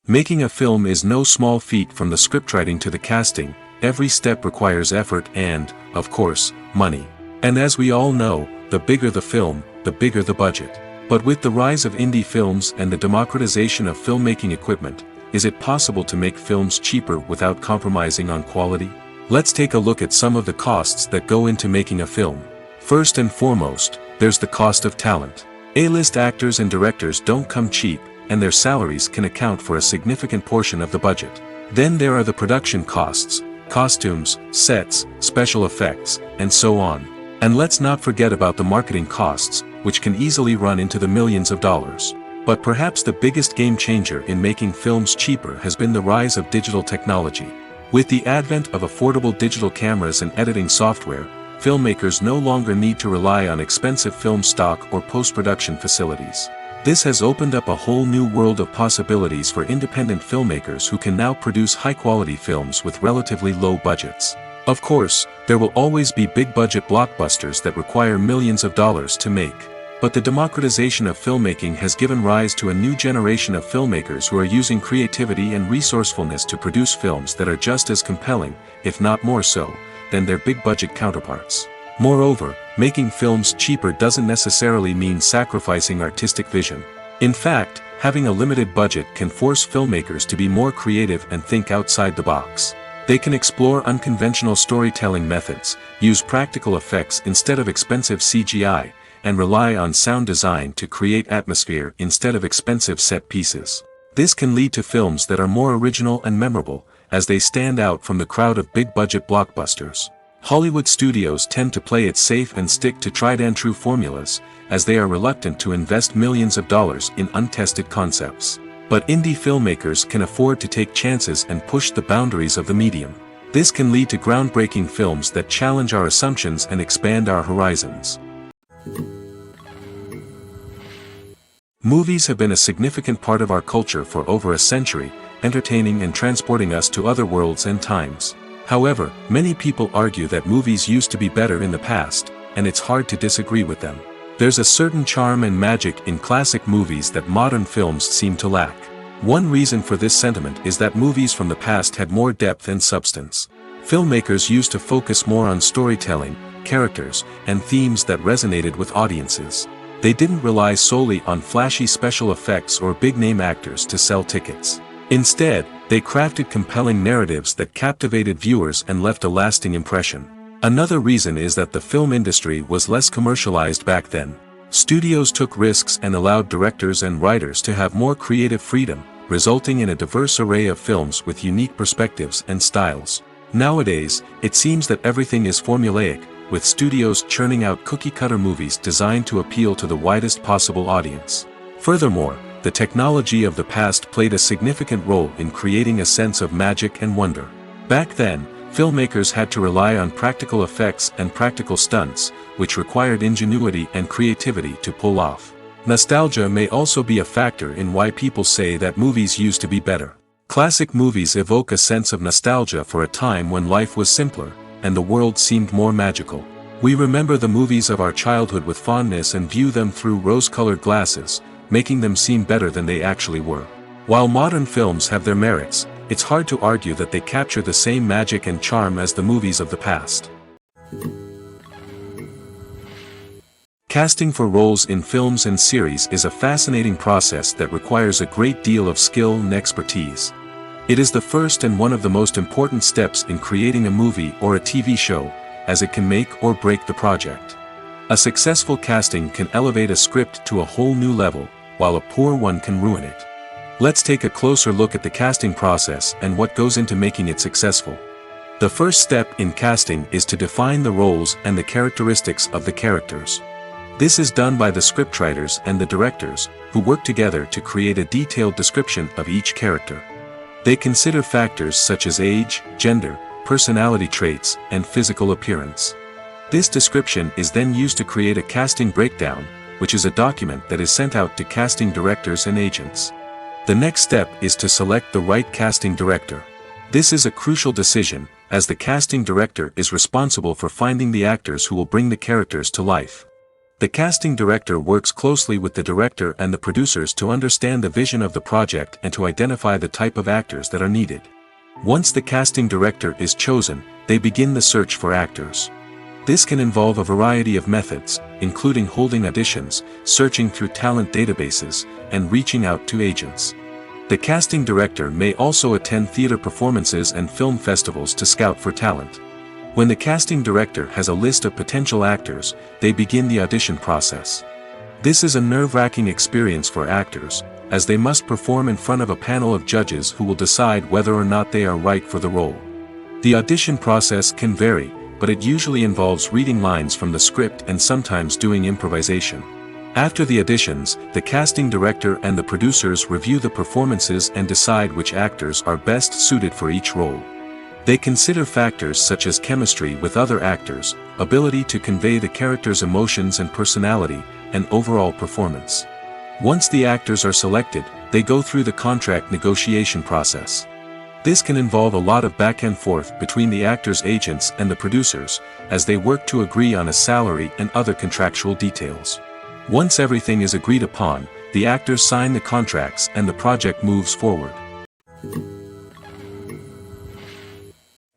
Speaker 1: Making a film is no small feat. From the scriptwriting to the casting, every step requires effort and, of course, money. And as we all know, the bigger the film, the bigger the budget. But with the rise of indie films and the democratization of filmmaking equipment, is it possible to make films cheaper without compromising on quality? Let's take a look at some of the costs that go into making a film. First and foremost, there's the cost of talent. A-list actors and directors don't come cheap, and their salaries can account for a significant portion of the budget. Then there are the production costs, costumes, sets, special effects, and so on. And let's not forget about the marketing costs, which can easily run into the millions of dollars. But perhaps the biggest game changer in making films cheaper has been the rise of digital technology. With the advent of affordable digital cameras and editing software, filmmakers no longer need to rely on expensive film stock or post-production facilities. This has opened up a whole new world of possibilities for independent filmmakers who can now produce high-quality films with relatively low budgets. Of course, there will always be big-budget blockbusters that require millions of dollars to make. But the democratization of filmmaking has given rise to a new generation of filmmakers who are using creativity and resourcefulness to produce films that are just as compelling, if not more so, than their big-budget counterparts. Moreover, making films cheaper doesn't necessarily mean sacrificing artistic vision. In fact, having a limited budget can force filmmakers to be more creative and think outside the box. They can explore unconventional storytelling methods, use practical effects instead of expensive CGI, and rely on sound design to create atmosphere instead of expensive set pieces. This can lead to films that are more original and memorable, as they stand out from the crowd of big-budget blockbusters. Hollywood studios tend to play it safe and stick to tried-and-true formulas, as they are reluctant to invest millions of dollars in untested concepts. But indie filmmakers can afford to take chances and push the boundaries of the medium. This can lead to groundbreaking films that challenge our assumptions and expand our horizons. Movies have been a significant part of our culture for over a century, entertaining and transporting us to other worlds and times. However, many people argue that movies used to be better in the past, and it's hard to disagree with them. There's a certain charm and magic in classic movies that modern films seem to lack. One reason for this sentiment is that movies from the past had more depth and substance. Filmmakers used to focus more on storytelling, characters, and themes that resonated with audiences. They didn't rely solely on flashy special effects or big-name actors to sell tickets. Instead, they crafted compelling narratives that captivated viewers and left a lasting impression. Another reason is that the film industry was less commercialized back then. Studios took risks and allowed directors and writers to have more creative freedom, resulting in a diverse array of films with unique perspectives and styles. Nowadays, it seems that everything is formulaic, with studios churning out cookie-cutter movies designed to appeal to the widest possible audience. Furthermore, the technology of the past played a significant role in creating a sense of magic and wonder. Back then, filmmakers had to rely on practical effects and practical stunts, which required ingenuity and creativity to pull off. Nostalgia may also be a factor in why people say that movies used to be better. Classic movies evoke a sense of nostalgia for a time when life was simpler, and the world seemed more magical. We remember the movies of our childhood with fondness and view them through rose-colored glasses, making them seem better than they actually were. While modern films have their merits, it's hard to argue that they capture the same magic and charm as the movies of the past. Casting for roles in films and series is a fascinating process that requires a great deal of skill and expertise. It is the first and one of the most important steps in creating a movie or a TV show, as it can make or break the project. A successful casting can elevate a script to a whole new level, while a poor one can ruin it. Let's take a closer look at the casting process and what goes into making it successful. The first step in casting is to define the roles and the characteristics of the characters. This is done by the scriptwriters and the directors, who work together to create a detailed description of each character. They consider factors such as age, gender, personality traits, and physical appearance. This description is then used to create a casting breakdown, which is a document that is sent out to casting directors and agents. The next step is to select the right casting director. This is a crucial decision, as the casting director is responsible for finding the actors who will bring the characters to life. The casting director works closely with the director and the producers to understand the vision of the project and to identify the type of actors that are needed. Once the casting director is chosen, they begin the search for actors. This can involve a variety of methods, including holding auditions, searching through talent databases, and reaching out to agents. The casting director may also attend theater performances and film festivals to scout for talent. When the casting director has a list of potential actors, they begin the audition process. This is a nerve-wracking experience for actors, as they must perform in front of a panel of judges who will decide whether or not they are right for the role. The audition process can vary, but it usually involves reading lines from the script and sometimes doing improvisation. After the auditions, the casting director and the producers review the performances and decide which actors are best suited for each role. They consider factors such as chemistry with other actors, ability to convey the character's emotions and personality, and overall performance. Once the actors are selected, they go through the contract negotiation process. This can involve a lot of back and forth between the actors' agents and the producers, as they work to agree on a salary and other contractual details. Once everything is agreed upon, the actors sign the contracts and the project moves forward.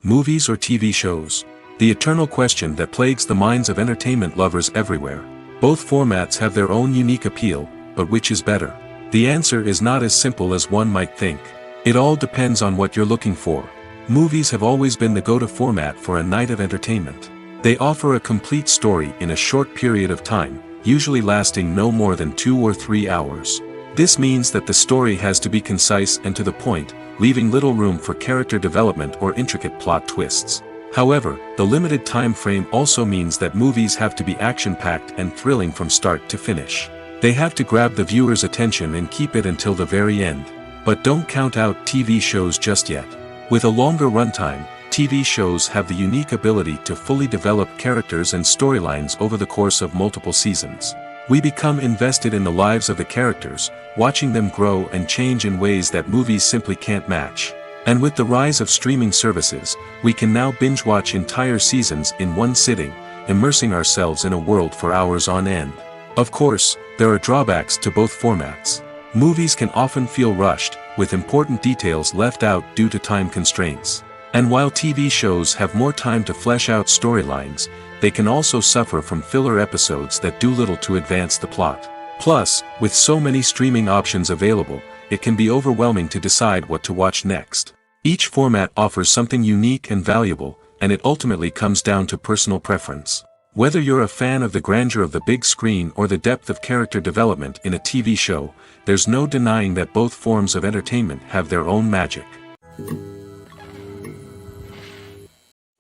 Speaker 1: Movies or TV shows? The eternal question that plagues the minds of entertainment lovers everywhere. Both formats have their own unique appeal, but which is better? The answer is not as simple as one might think. It all depends on what you're looking for. Movies have always been the go-to format for a night of entertainment. They offer a complete story in a short period of time, usually lasting no more than 2 or 3 hours. This means that the story has to be concise and to the point, leaving little room for character development or intricate plot twists. However, the limited time frame also means that movies have to be action-packed and thrilling from start to finish. They have to grab the viewer's attention and keep it until the very end. But don't count out TV shows just yet. With a longer runtime, TV shows have the unique ability to fully develop characters and storylines over the course of multiple seasons. We become invested in the lives of the characters, watching them grow and change in ways that movies simply can't match. And with the rise of streaming services, we can now binge-watch entire seasons in one sitting, immersing ourselves in a world for hours on end. Of course, there are drawbacks to both formats. Movies can often feel rushed, with important details left out due to time constraints. And while TV shows have more time to flesh out storylines, they can also suffer from filler episodes that do little to advance the plot. Plus, with so many streaming options available, it can be overwhelming to decide what to watch next. Each format offers something unique and valuable, and it ultimately comes down to personal preference. Whether you're a fan of the grandeur of the big screen or the depth of character development in a TV show, there's no denying that both forms of entertainment have their own magic.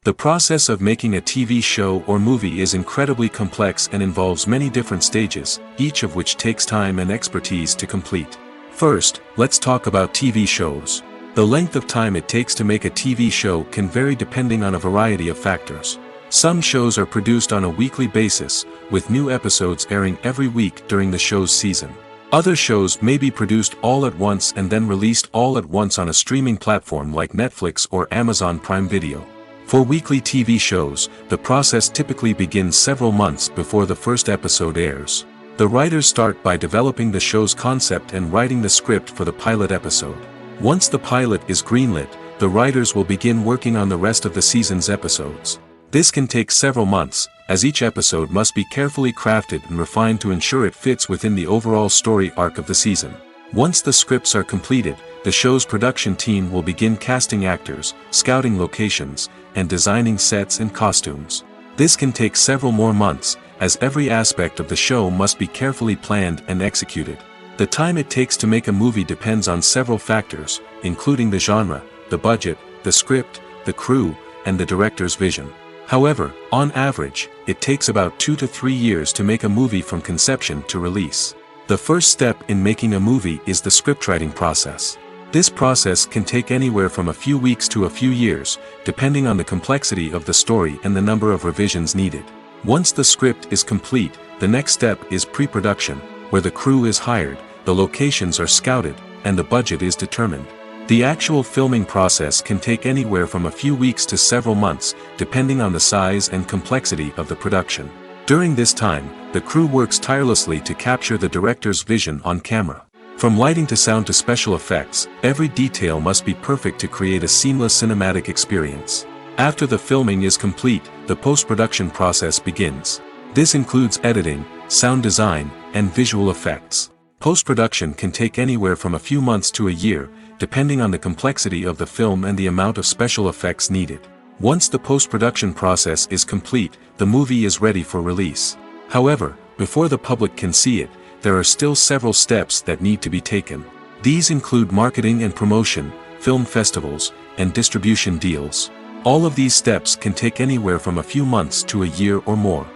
Speaker 1: The process of making a TV show or movie is incredibly complex and involves many different stages, each of which takes time and expertise to complete. First, let's talk about TV shows. The length of time it takes to make a TV show can vary depending on a variety of factors. Some shows are produced on a weekly basis, with new episodes airing every week during the show's season. Other shows may be produced all at once and then released all at once on a streaming platform like Netflix or Amazon Prime Video. For weekly TV shows, the process typically begins several months before the first episode airs. The writers start by developing the show's concept and writing the script for the pilot episode. Once the pilot is greenlit, the writers will begin working on the rest of the season's episodes. This can take several months, as each episode must be carefully crafted and refined to ensure it fits within the overall story arc of the season. Once the scripts are completed, the show's production team will begin casting actors, scouting locations, and designing sets and costumes. This can take several more months, as every aspect of the show must be carefully planned and executed. The time it takes to make a movie depends on several factors, including the genre, the budget, the script, the crew, and the director's vision. However, on average, it takes about 2 to 3 years to make a movie from conception to release. The first step in making a movie is the scriptwriting process. This process can take anywhere from a few weeks to a few years, depending on the complexity of the story and the number of revisions needed. Once the script is complete, the next step is pre-production, where the crew is hired, the locations are scouted, and the budget is determined. The actual filming process can take anywhere from a few weeks to several months, depending on the size and complexity of the production. During this time, the crew works tirelessly to capture the director's vision on camera. From lighting to sound to special effects, every detail must be perfect to create a seamless cinematic experience. After the filming is complete, the post-production process begins. This includes editing, sound design, and visual effects. Post-production can take anywhere from a few months to a year, depending on the complexity of the film and the amount of special effects needed. Once the post-production process is complete, the movie is ready for release. However, before the public can see it, there are still several steps that need to be taken. These include marketing and promotion, film festivals, and distribution deals. All of these steps can take anywhere from a few months to a year or more.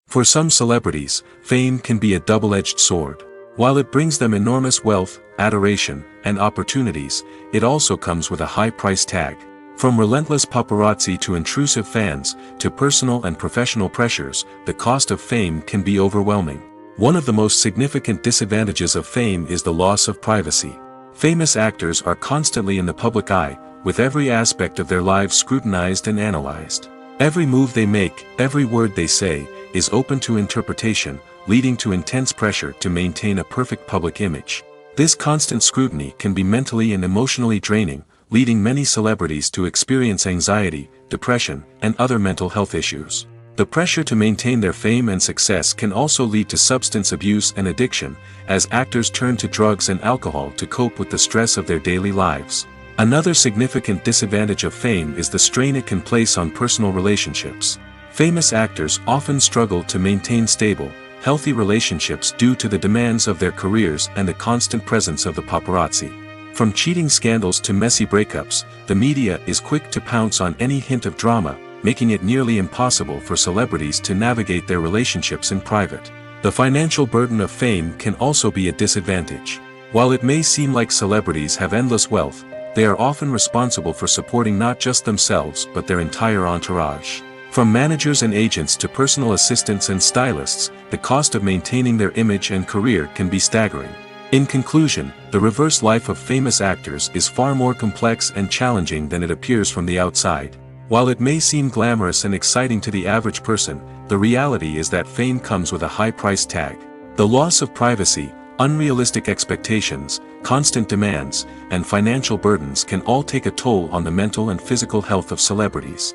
Speaker 1: For some celebrities, fame can be a double-edged sword. While it brings them enormous wealth, adoration, and opportunities, it also comes with a high price tag. From relentless paparazzi to intrusive fans, to personal and professional pressures, the cost of fame can be overwhelming. One of the most significant disadvantages of fame is the loss of privacy. Famous actors are constantly in the public eye, with every aspect of their lives scrutinized and analyzed. Every move they make, every word they say, is open to interpretation, leading to intense pressure to maintain a perfect public image. This constant scrutiny can be mentally and emotionally draining, leading many celebrities to experience anxiety, depression, and other mental health issues. The pressure to maintain their fame and success can also lead to substance abuse and addiction, as actors turn to drugs and alcohol to cope with the stress of their daily lives. Another significant disadvantage of fame is the strain it can place on personal relationships. Famous actors often struggle to maintain stable, healthy relationships due to the demands of their careers and the constant presence of the paparazzi. From cheating scandals to messy breakups, the media is quick to pounce on any hint of drama, making it nearly impossible for celebrities to navigate their relationships in private. The financial burden of fame can also be a disadvantage. While it may seem like celebrities have endless wealth, they are often responsible for supporting not just themselves but their entire entourage. From managers and agents to personal assistants and stylists, the cost of maintaining their image and career can be staggering. In conclusion, the reverse life of famous actors is far more complex and challenging than it appears from the outside. While it may seem glamorous and exciting to the average person, the reality is that fame comes with a high price tag. The loss of privacy, unrealistic expectations, constant demands, and financial burdens can all take a toll on the mental and physical health of celebrities.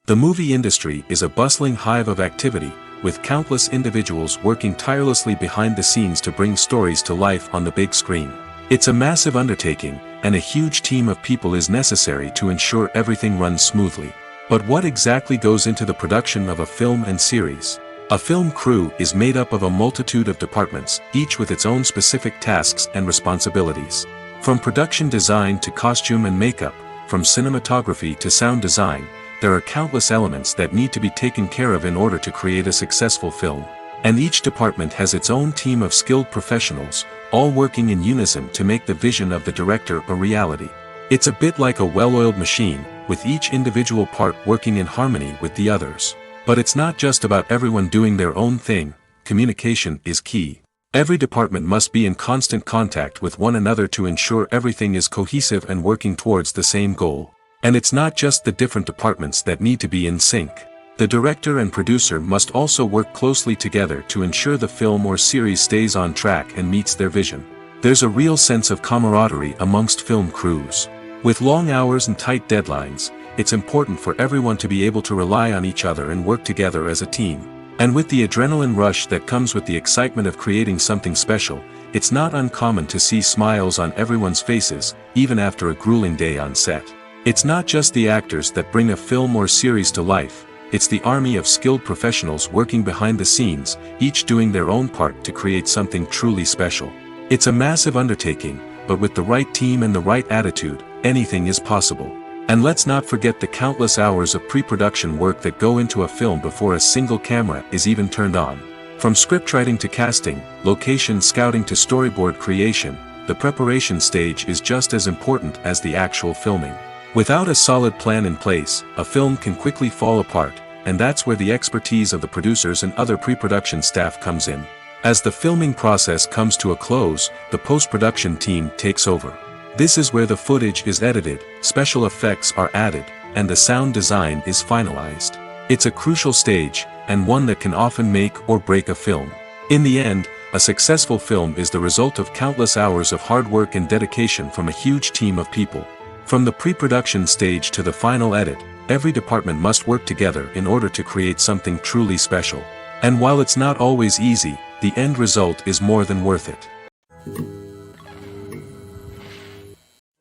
Speaker 1: The movie industry is a bustling hive of activity, with countless individuals working tirelessly behind the scenes to bring stories to life on the big screen. It's a massive undertaking, and a huge team of people is necessary to ensure everything runs smoothly. But what exactly goes into the production of a film and series? A film crew is made up of a multitude of departments, each with its own specific tasks and responsibilities. From production design to costume and makeup, from cinematography to sound design, there are countless elements that need to be taken care of in order to create a successful film. And each department has its own team of skilled professionals, all working in unison to make the vision of the director a reality. It's a bit like a well-oiled machine, with each individual part working in harmony with the others. But it's not just about everyone doing their own thing. Communication is key. Every department must be in constant contact with one another to ensure everything is cohesive and working towards the same goal. And it's not just the different departments that need to be in sync. The director and producer must also work closely together to ensure the film or series stays on track and meets their vision. There's a real sense of camaraderie amongst film crews. With long hours and tight deadlines, it's important for everyone to be able to rely on each other and work together as a team. And with the adrenaline rush that comes with the excitement of creating something special, it's not uncommon to see smiles on everyone's faces, even after a grueling day on set. It's not just the actors that bring a film or series to life. It's the army of skilled professionals working behind the scenes, each doing their own part to create something truly special. It's a massive undertaking, but with the right team and the right attitude, anything is possible. And let's not forget the countless hours of pre-production work that go into a film before a single camera is even turned on. From scriptwriting to casting, location scouting to storyboard creation, the preparation stage is just as important as the actual filming. Without a solid plan in place, a film can quickly fall apart, and that's where the expertise of the producers and other pre-production staff comes in. As the filming process comes to a close, the post-production team takes over. This is where the footage is edited, special effects are added, and the sound design is finalized. It's a crucial stage, and one that can often make or break a film. In the end, a successful film is the result of countless hours of hard work and dedication from a huge team of people. From the pre-production stage to the final edit, every department must work together in order to create something truly special. And while it's not always easy, the end result is more than worth it.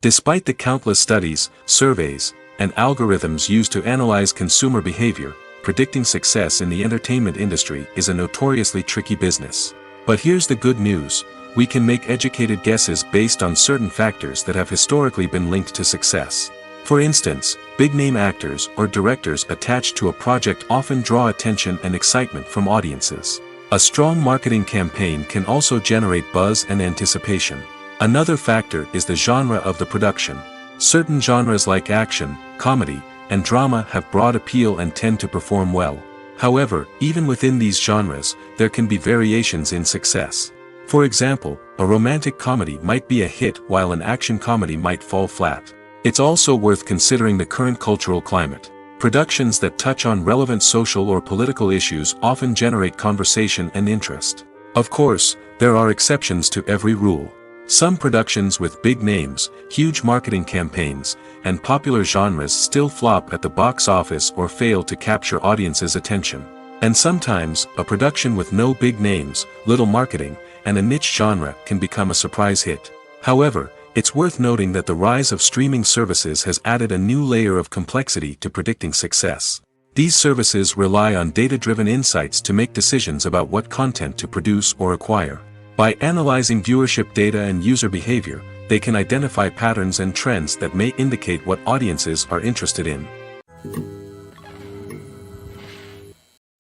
Speaker 1: Despite the countless studies, surveys, and algorithms used to analyze consumer behavior, predicting success in the entertainment industry is a notoriously tricky business. But here's the good news. We can make educated guesses based on certain factors that have historically been linked to success. For instance, big-name actors or directors attached to a project often draw attention and excitement from audiences. A strong marketing campaign can also generate buzz and anticipation. Another factor is the genre of the production. Certain genres like action, comedy, and drama have broad appeal and tend to perform well. However, even within these genres, there can be variations in success. For example, a romantic comedy might be a hit while an action comedy might fall flat. It's also worth considering the current cultural climate. Productions that touch on relevant social or political issues often generate conversation and interest. Of course, there are exceptions to every rule. Some productions with big names, huge marketing campaigns, and popular genres still flop at the box office or fail to capture audiences' attention. And sometimes, a production with no big names, little marketing, and a niche genre can become a surprise hit. However, it's worth noting that the rise of streaming services has added a new layer of complexity to predicting success. These services rely on data-driven insights to make decisions about what content to produce or acquire. By analyzing viewership data and user behavior, they can identify patterns and trends that may indicate what audiences are interested in.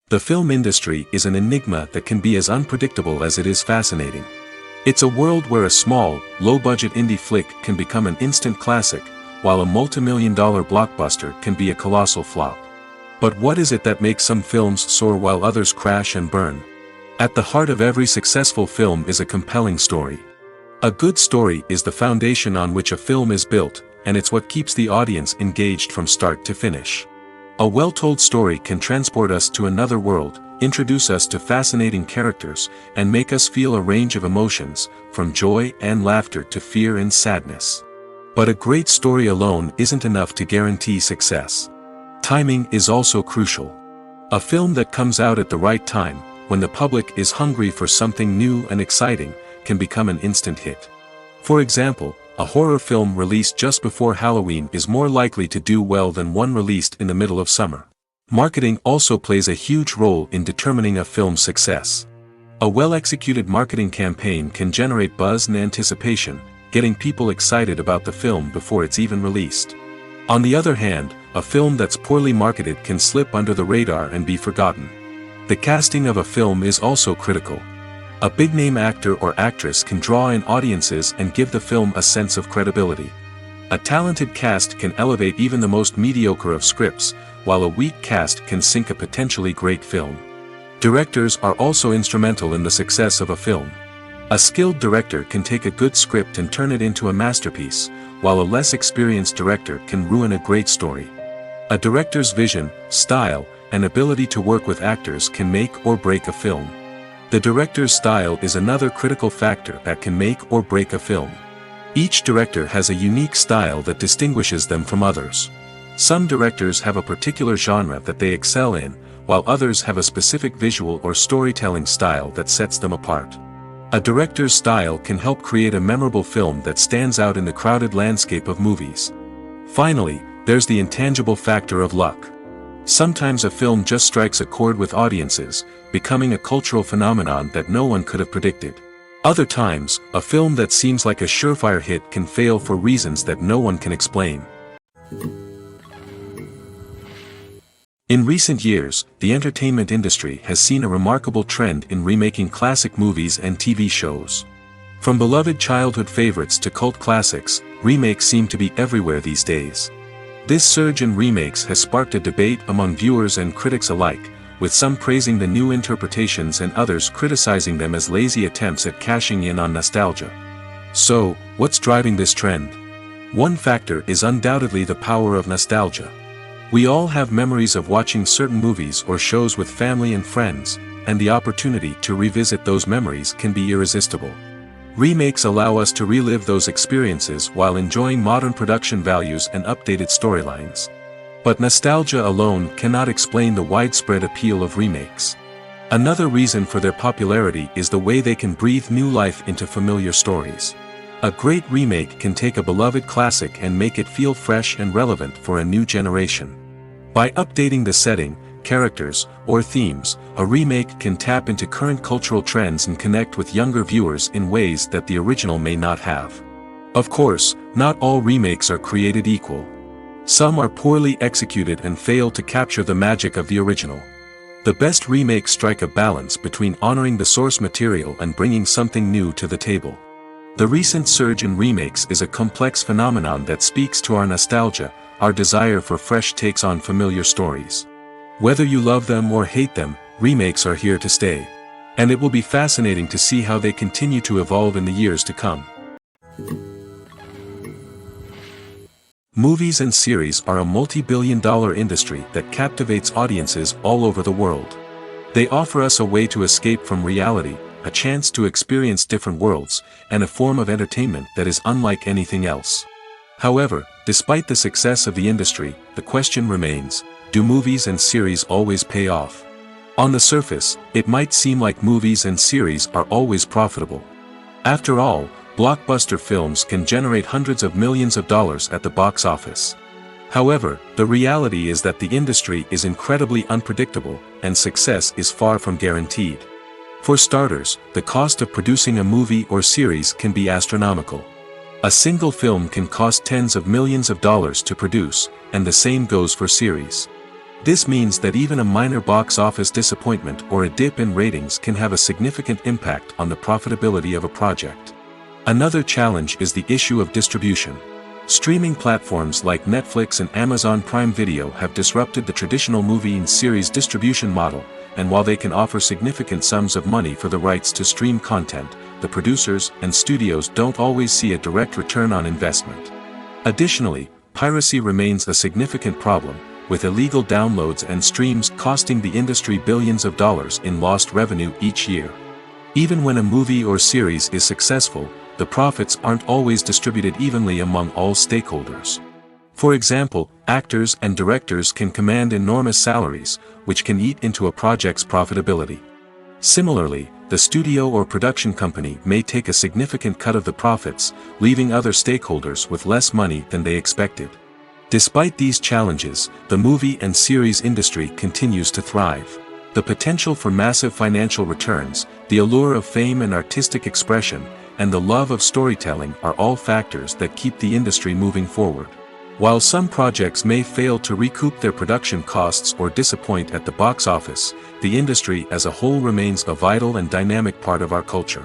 Speaker 1: The film industry is an enigma that can be as unpredictable as it is fascinating. It's a world where a small, low-budget indie flick can become an instant classic, while a multi-million-dollar blockbuster can be a colossal flop. But what is it that makes some films soar while others crash and burn? At the heart of every successful film is a compelling story. A good story is the foundation on which a film is built, and it's what keeps the audience engaged from start to finish. A well-told story can transport us to another world, introduce us to fascinating characters, and make us feel a range of emotions, from joy and laughter to fear and sadness. But a great story alone isn't enough to guarantee success. Timing is also crucial. A film that comes out at the right time, when the public is hungry for something new and exciting, can become an instant hit. For example, a horror film released just before Halloween is more likely to do well than one released in the middle of summer. Marketing also plays a huge role in determining a film's success. A well-executed marketing campaign can generate buzz and anticipation, getting people excited about the film before it's even released. On the other hand, a film that's poorly marketed can slip under the radar and be forgotten. The casting of a film is also critical. A big-name actor or actress can draw in audiences and give the film a sense of credibility. A talented cast can elevate even the most mediocre of scripts, while a weak cast can sink a potentially great film. Directors are also instrumental in the success of a film. A skilled director can take a good script and turn it into a masterpiece, while a less experienced director can ruin a great story. A director's vision, style, and ability to work with actors can make or break a film. The director's style is another critical factor that can make or break a film. Each director has a unique style that distinguishes them from others. Some directors have a particular genre that they excel in, while others have a specific visual or storytelling style that sets them apart. A director's style can help create a memorable film that stands out in the crowded landscape of movies. Finally, there's the intangible factor of luck. Sometimes a film just strikes a chord with audiences, becoming a cultural phenomenon that no one could have predicted. Other times, a film that seems like a surefire hit can fail for reasons that no one can explain. In recent years, the entertainment industry has seen a remarkable trend in remaking classic movies and TV shows. From beloved childhood favorites to cult classics, remakes seem to be everywhere these days. This surge in remakes has sparked a debate among viewers and critics alike, with some praising the new interpretations and others criticizing them as lazy attempts at cashing in on nostalgia. So, what's driving this trend? One factor is undoubtedly the power of nostalgia. We all have memories of watching certain movies or shows with family and friends, and the opportunity to revisit those memories can be irresistible. Remakes allow us to relive those experiences while enjoying modern production values and updated storylines. But nostalgia alone cannot explain the widespread appeal of remakes. Another reason for their popularity is the way they can breathe new life into familiar stories. A great remake can take a beloved classic and make it feel fresh and relevant for a new generation. By updating the setting, characters, or themes, a remake can tap into current cultural trends and connect with younger viewers in ways that the original may not have. Of course, not all remakes are created equal. Some are poorly executed and fail to capture the magic of the original. The best remakes strike a balance between honoring the source material and bringing something new to the table. The recent surge in remakes is a complex phenomenon that speaks to our nostalgia, our desire for fresh takes on familiar stories. Whether you love them or hate them, remakes are here to stay. And it will be fascinating to see how they continue to evolve in the years to come. Movies and series are a multi-billion-dollar industry that captivates audiences all over the world. They offer us a way to escape from reality, a chance to experience different worlds, and a form of entertainment that is unlike anything else. However, despite the success of the industry, the question remains, do movies and series always pay off? On the surface, it might seem like movies and series are always profitable. After all, blockbuster films can generate hundreds of millions of dollars at the box office. However, the reality is that the industry is incredibly unpredictable, and success is far from guaranteed. For starters, the cost of producing a movie or series can be astronomical. A single film can cost tens of millions of dollars to produce, and the same goes for series. This means that even a minor box office disappointment or a dip in ratings can have a significant impact on the profitability of a project. Another challenge is the issue of distribution. Streaming platforms like Netflix and Amazon Prime Video have disrupted the traditional movie and series distribution model, and while they can offer significant sums of money for the rights to stream content, the producers and studios don't always see a direct return on investment. Additionally, piracy remains a significant problem, with illegal downloads and streams costing the industry billions of dollars in lost revenue each year. Even when a movie or series is successful, the profits aren't always distributed evenly among all stakeholders. For example, actors and directors can command enormous salaries, which can eat into a project's profitability. Similarly, the studio or production company may take a significant cut of the profits, leaving other stakeholders with less money than they expected. Despite these challenges, the movie and series industry continues to thrive. The potential for massive financial returns, the allure of fame and artistic expression, and the love of storytelling are all factors that keep the industry moving forward. While some projects may fail to recoup their production costs or disappoint at the box office, the industry as a whole remains a vital and dynamic part of our culture.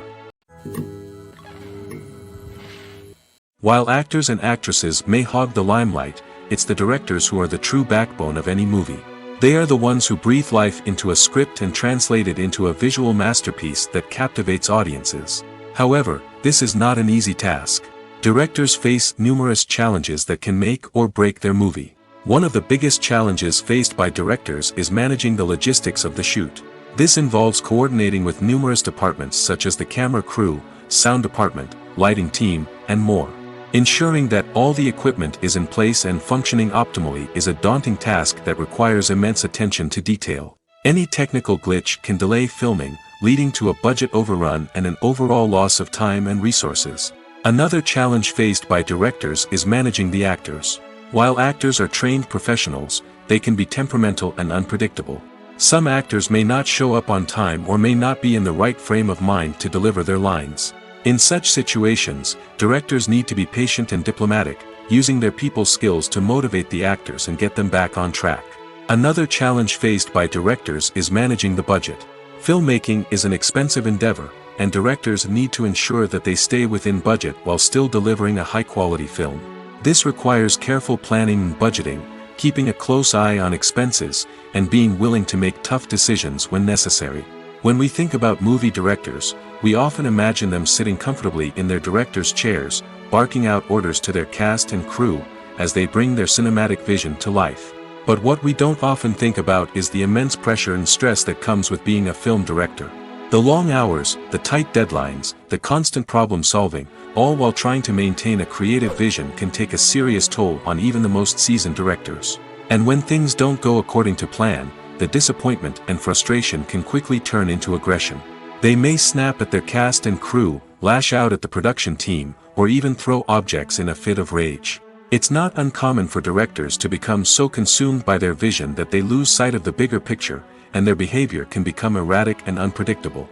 Speaker 1: While actors and actresses may hog the limelight, it's the directors who are the true backbone of any movie. They are the ones who breathe life into a script and translate it into a visual masterpiece that captivates audiences. However, this is not an easy task. Directors face numerous challenges that can make or break their movie. One of the biggest challenges faced by directors is managing the logistics of the shoot. This involves coordinating with numerous departments such as the camera crew, sound department, lighting team, and more. Ensuring that all the equipment is in place and functioning optimally is a daunting task that requires immense attention to detail. Any technical glitch can delay filming, leading to a budget overrun and an overall loss of time and resources. Another challenge faced by directors is managing the actors. While actors are trained professionals, they can be temperamental and unpredictable. Some actors may not show up on time or may not be in the right frame of mind to deliver their lines. In such situations, directors need to be patient and diplomatic, using their people skills to motivate the actors and get them back on track. Another challenge faced by directors is managing the budget. Filmmaking is an expensive endeavor, and directors need to ensure that they stay within budget while still delivering a high-quality film. This requires careful planning and budgeting, keeping a close eye on expenses, and being willing to make tough decisions when necessary. When we think about movie directors, we often imagine them sitting comfortably in their director's chairs, barking out orders to their cast and crew, as they bring their cinematic vision to life. But what we don't often think about is the immense pressure and stress that comes with being a film director. The long hours, the tight deadlines, the constant problem solving, all while trying to maintain a creative vision can take a serious toll on even the most seasoned directors. And when things don't go according to plan, the disappointment and frustration can quickly turn into aggression. They may snap at their cast and crew, lash out at the production team, or even throw objects in a fit of rage. It's not uncommon for directors to become so consumed by their vision that they lose sight of the bigger picture, and their behavior can become erratic and unpredictable.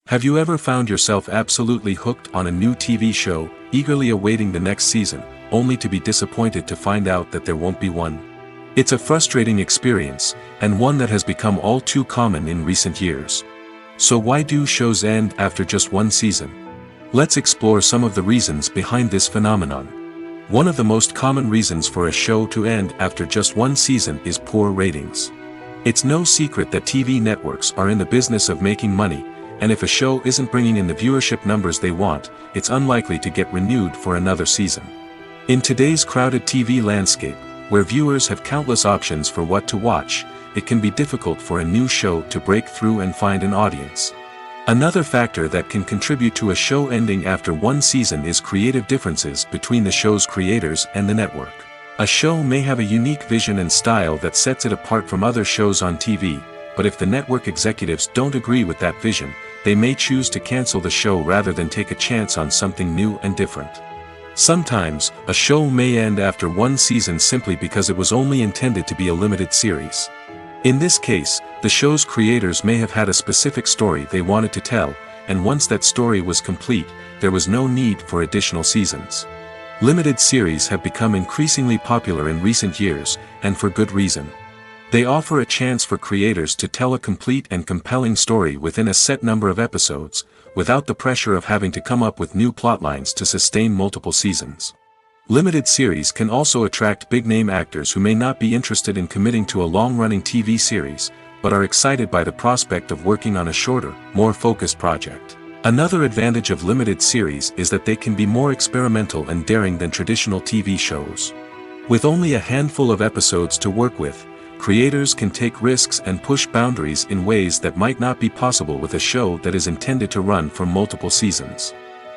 Speaker 1: Have you ever found yourself absolutely hooked on a new TV show, eagerly awaiting the next season, only to be disappointed to find out that there won't be one? It's a frustrating experience, and one that has become all too common in recent years. So why do shows end after just one season? Let's explore some of the reasons behind this phenomenon. One of the most common reasons for a show to end after just one season is poor ratings. It's no secret that TV networks are in the business of making money, and if a show isn't bringing in the viewership numbers they want, it's unlikely to get renewed for another season. In today's crowded TV landscape, where viewers have countless options for what to watch, it can be difficult for a new show to break through and find an audience. Another factor that can contribute to a show ending after one season is creative differences between the show's creators and the network. A show may have a unique vision and style that sets it apart from other shows on TV, but if the network executives don't agree with that vision, they may choose to cancel the show rather than take a chance on something new and different. Sometimes, a show may end after one season simply because it was only intended to be a limited series. In this case, the show's creators may have had a specific story they wanted to tell, and once that story was complete, there was no need for additional seasons. Limited series have become increasingly popular in recent years, and for good reason. They offer a chance for creators to tell a complete and compelling story within a set number of episodes, without the pressure of having to come up with new plotlines to sustain multiple seasons. Limited series can also attract big-name actors who may not be interested in committing to a long-running TV series, but are excited by the prospect of working on a shorter, more focused project. Another advantage of limited series is that they can be more experimental and daring than traditional TV shows. With only a handful of episodes to work with, creators can take risks and push boundaries in ways that might not be possible with a show that is intended to run for multiple seasons.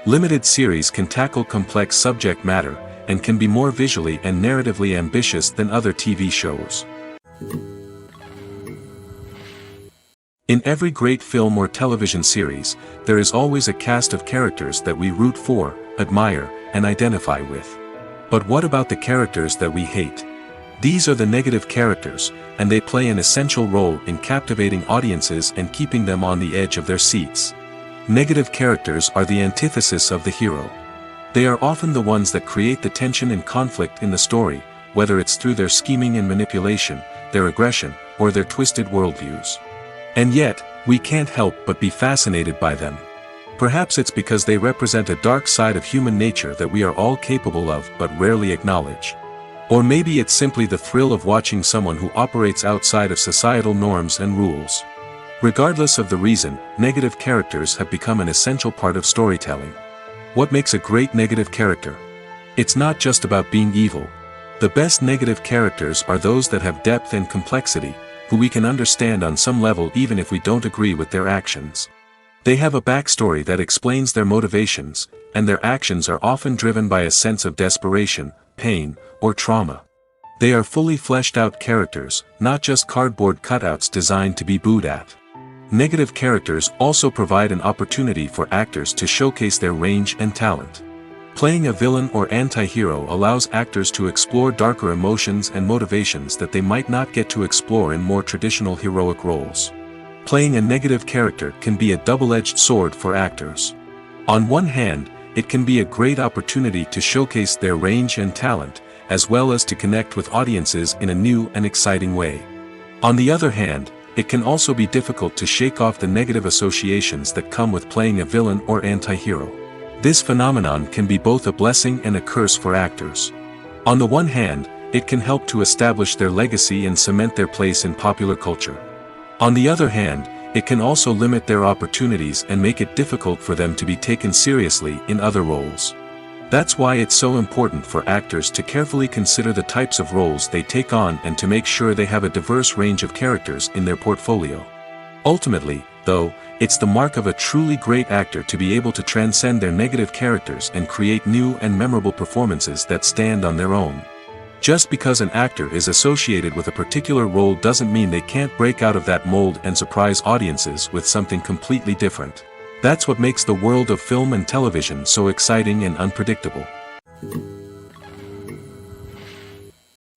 Speaker 1: Limited series can tackle complex subject matter, and can be more visually and narratively ambitious than other TV shows. In every great film or television series, there is always a cast of characters that we root for, admire, and identify with. But what about the characters that we hate? These are the negative characters, and they play an essential role in captivating audiences and keeping them on the edge of their seats. Negative characters are the antithesis of the hero. They are often the ones that create the tension and conflict in the story, whether it's through their scheming and manipulation, their aggression, or their twisted worldviews. And yet, we can't help but be fascinated by them. Perhaps it's because they represent a dark side of human nature that we are all capable of but rarely acknowledge. Or maybe it's simply the thrill of watching someone who operates outside of societal norms and rules. Regardless of the reason, negative characters have become an essential part of storytelling. What makes a great negative character? It's not just about being evil. The best negative characters are those that have depth and complexity, who we can understand on some level even if we don't agree with their actions. They have a backstory that explains their motivations, and their actions are often driven by a sense of desperation, pain, or trauma. They are fully fleshed out characters, not just cardboard cutouts designed to be booed at. Negative characters also provide an opportunity for actors to showcase their range and talent. Playing a villain or anti-hero allows actors to explore darker emotions and motivations that they might not get to explore in more traditional heroic roles. Playing a negative character can be a double-edged sword for actors. On one hand, it can be a great opportunity to showcase their range and talent, as well as to connect with audiences in a new and exciting way. On the other hand, it can also be difficult to shake off the negative associations that come with playing a villain or anti-hero. This phenomenon can be both a blessing and a curse for actors. On the one hand, it can help to establish their legacy and cement their place in popular culture. On the other hand, it can also limit their opportunities and make it difficult for them to be taken seriously in other roles. That's why it's so important for actors to carefully consider the types of roles they take on and to make sure they have a diverse range of characters in their portfolio. Ultimately, though, it's the mark of a truly great actor to be able to transcend their negative characters and create new and memorable performances that stand on their own. Just because an actor is associated with a particular role doesn't mean they can't break out of that mold and surprise audiences with something completely different. That's what makes the world of film and television so exciting and unpredictable.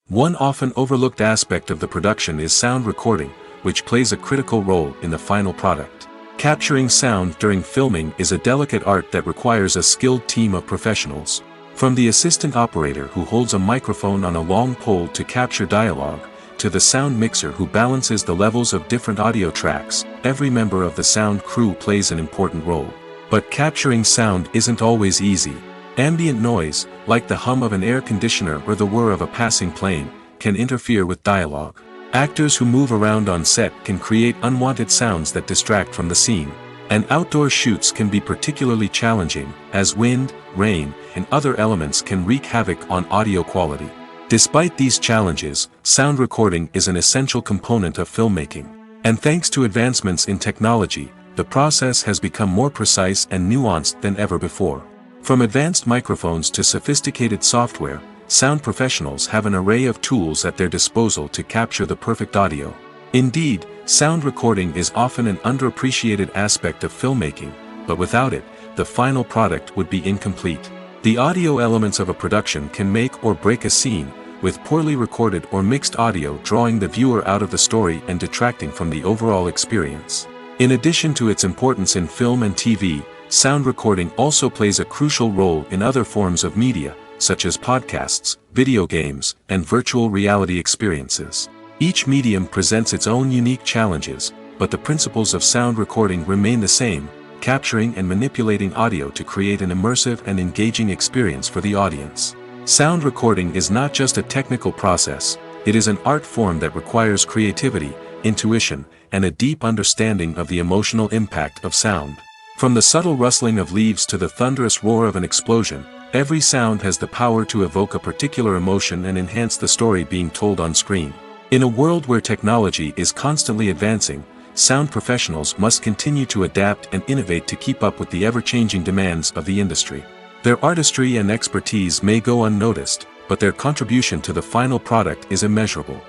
Speaker 1: One often overlooked aspect of the production is sound recording, which plays a critical role in the final product. Capturing sound during filming is a delicate art that requires a skilled team of professionals. From the assistant operator who holds a microphone on a long pole to capture dialogue, to the sound mixer who balances the levels of different audio tracks, every member of the sound crew plays an important role. But capturing sound isn't always easy. Ambient noise, like the hum of an air conditioner or the whir of a passing plane, can interfere with dialogue. Actors who move around on set can create unwanted sounds that distract from the scene. And outdoor shoots can be particularly challenging, as wind, rain, and other elements can wreak havoc on audio quality. Despite these challenges, sound recording is an essential component of filmmaking. And thanks to advancements in technology, the process has become more precise and nuanced than ever before. From advanced microphones to sophisticated software, sound professionals have an array of tools at their disposal to capture the perfect audio. Indeed, sound recording is often an underappreciated aspect of filmmaking, but without it, the final product would be incomplete. The audio elements of a production can make or break a scene, with poorly recorded or mixed audio drawing the viewer out of the story and detracting from the overall experience. In addition to its importance in film and TV, sound recording also plays a crucial role in other forms of media, such as podcasts, video games, and virtual reality experiences. Each medium presents its own unique challenges, but the principles of sound recording remain the same, capturing and manipulating audio to create an immersive and engaging experience for the audience. Sound recording is not just a technical process, it is an art form that requires creativity, intuition, and a deep understanding of the emotional impact of sound. From the subtle rustling of leaves to the thunderous roar of an explosion, every sound has the power to evoke a particular emotion and enhance the story being told on screen. In a world where technology is constantly advancing, sound professionals must continue to adapt and innovate to keep up with the ever-changing demands of the industry. Their artistry and expertise may go unnoticed, but their contribution to the final product is immeasurable.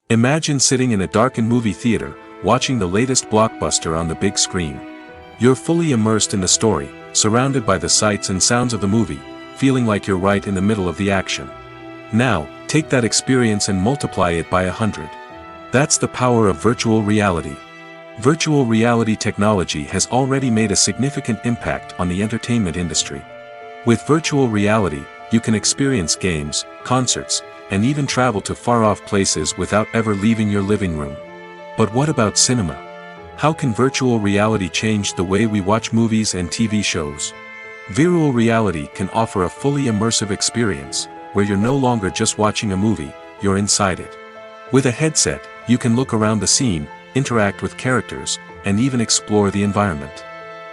Speaker 1: Imagine sitting in a darkened movie theater, watching the latest blockbuster on the big screen. You're fully immersed in the story, surrounded by the sights and sounds of the movie, feeling like you're right in the middle of the action. Now, take that experience and multiply it by 100. That's the power of virtual reality. Virtual reality technology has already made a significant impact on the entertainment industry. With virtual reality, you can experience games, concerts, and even travel to far-off places without ever leaving your living room. But what about cinema? How can virtual reality change the way we watch movies and TV shows? Virtual reality can offer a fully immersive experience, where you're no longer just watching a movie, you're inside it. With a headset, you can look around the scene, interact with characters, and even explore the environment.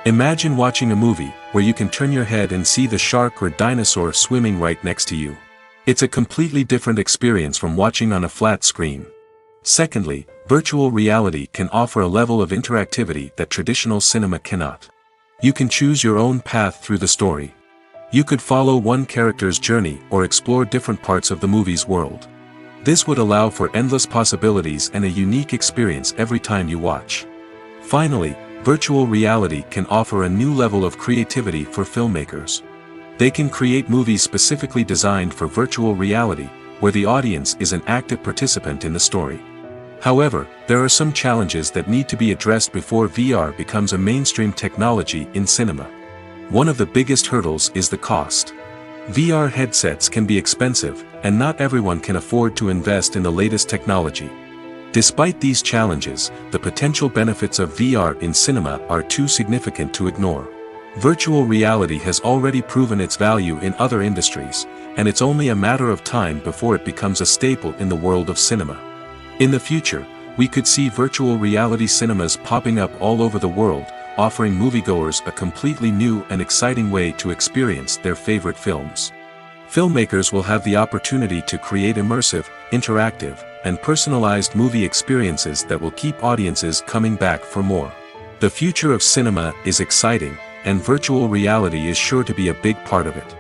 Speaker 1: Imagine watching a movie where you can turn your head and see the shark or dinosaur swimming right next to you. It's a completely different experience from watching on a flat screen. Secondly, virtual reality can offer a level of interactivity that traditional cinema cannot. You can choose your own path through the story. You could follow one character's journey or explore different parts of the movie's world. This would allow for endless possibilities and a unique experience every time you watch. Finally, virtual reality can offer a new level of creativity for filmmakers. They can create movies specifically designed for virtual reality, where the audience is an active participant in the story. However, there are some challenges that need to be addressed before VR becomes a mainstream technology in cinema. One of the biggest hurdles is the cost. VR headsets can be expensive, and not everyone can afford to invest in the latest technology. Despite these challenges, the potential benefits of VR in cinema are too significant to ignore. Virtual reality has already proven its value in other industries, and it's only a matter of time before it becomes a staple in the world of cinema. In the future, we could see virtual reality cinemas popping up all over the world, offering moviegoers a completely new and exciting way to experience their favorite films. Filmmakers will have the opportunity to create immersive, interactive, and personalized movie experiences that will keep audiences coming back for more. The future of cinema is exciting, and virtual reality is sure to be a big part of it.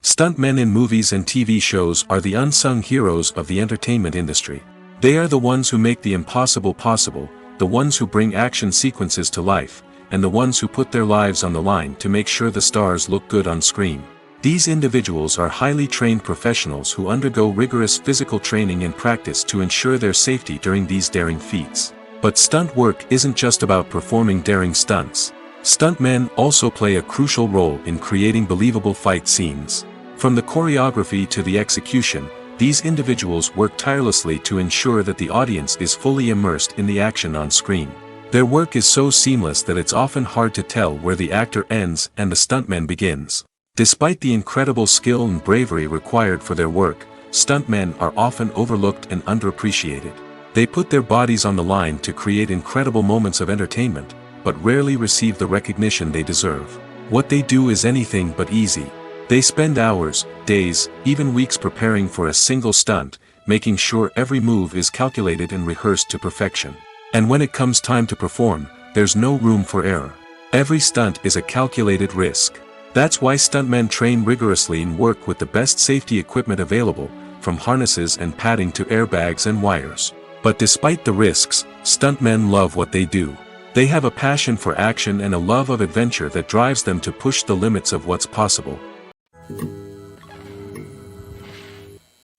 Speaker 1: Stuntmen in movies and TV shows are the unsung heroes of the entertainment industry. They are the ones who make the impossible possible, the ones who bring action sequences to life, and the ones who put their lives on the line to make sure the stars look good on screen. These individuals are highly trained professionals who undergo rigorous physical training and practice to ensure their safety during these daring feats. But stunt work isn't just about performing daring stunts. Stuntmen also play a crucial role in creating believable fight scenes. From the choreography to the execution, these individuals work tirelessly to ensure that the audience is fully immersed in the action on screen. Their work is so seamless that it's often hard to tell where the actor ends and the stuntman begins. Despite the incredible skill and bravery required for their work, stuntmen are often overlooked and underappreciated. They put their bodies on the line to create incredible moments of entertainment, but rarely receive the recognition they deserve. What they do is anything but easy. They spend hours, days, even weeks preparing for a single stunt, making sure every move is calculated and rehearsed to perfection. And when it comes time to perform, there's no room for error. Every stunt is a calculated risk. That's why stuntmen train rigorously and work with the best safety equipment available, from harnesses and padding to airbags and wires. But despite the risks, stuntmen love what they do. They have a passion for action and a love of adventure that drives them to push the limits of what's possible.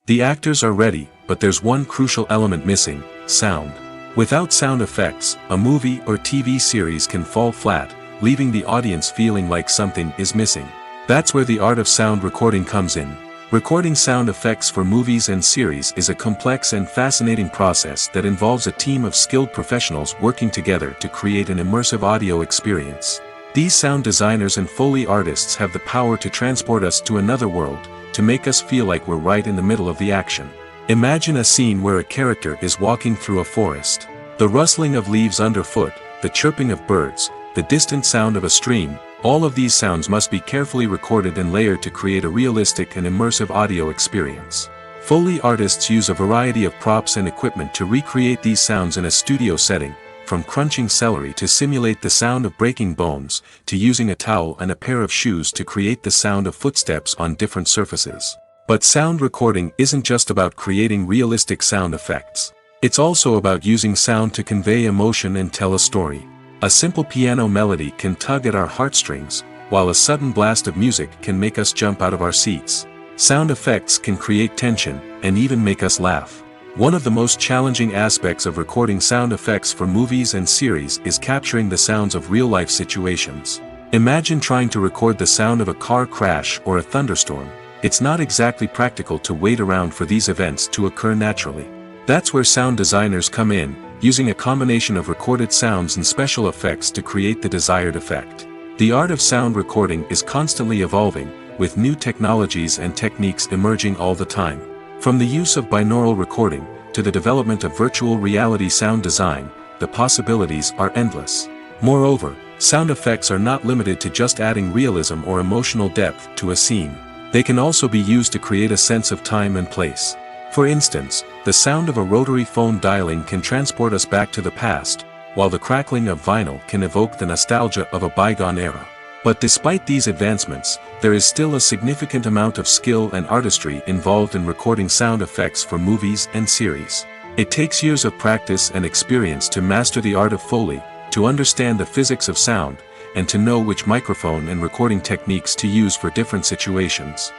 Speaker 1: The actors are ready, but there's one crucial element missing: sound. Without sound effects, a movie or TV series can fall flat, leaving the audience feeling like something is missing. That's where the art of sound recording comes in. Recording sound effects for movies and series is a complex and fascinating process that involves a team of skilled professionals working together to create an immersive audio experience. These sound designers and Foley artists have the power to transport us to another world, to make us feel like we're right in the middle of the action. Imagine a scene where a character is walking through a forest. The rustling of leaves underfoot, the chirping of birds, the distant sound of a stream, all of these sounds must be carefully recorded and layered to create a realistic and immersive audio experience. Foley artists use a variety of props and equipment to recreate these sounds in a studio setting, from crunching celery to simulate the sound of breaking bones, to using a towel and a pair of shoes to create the sound of footsteps on different surfaces. But sound recording isn't just about creating realistic sound effects. It's also about using sound to convey emotion and tell a story. A simple piano melody can tug at our heartstrings, while a sudden blast of music can make us jump out of our seats. Sound effects can create tension, and even make us laugh. One of the most challenging aspects of recording sound effects for movies and series is capturing the sounds of real-life situations. Imagine trying to record the sound of a car crash or a thunderstorm. It's not exactly practical to wait around for these events to occur naturally. That's where sound designers come in, using a combination of recorded sounds and special effects to create the desired effect. The art of sound recording is constantly evolving, with new technologies and techniques emerging all the time. From the use of binaural recording, to the development of virtual reality sound design, the possibilities are endless. Moreover, sound effects are not limited to just adding realism or emotional depth to a scene. They can also be used to create a sense of time and place. For instance, the sound of a rotary phone dialing can transport us back to the past, while the crackling of vinyl can evoke the nostalgia of a bygone era. But despite these advancements, there is still a significant amount of skill and artistry involved in recording sound effects for movies and series. It takes years of practice and experience to master the art of Foley, to understand the physics of sound, and to know which microphone and recording techniques to use for different situations.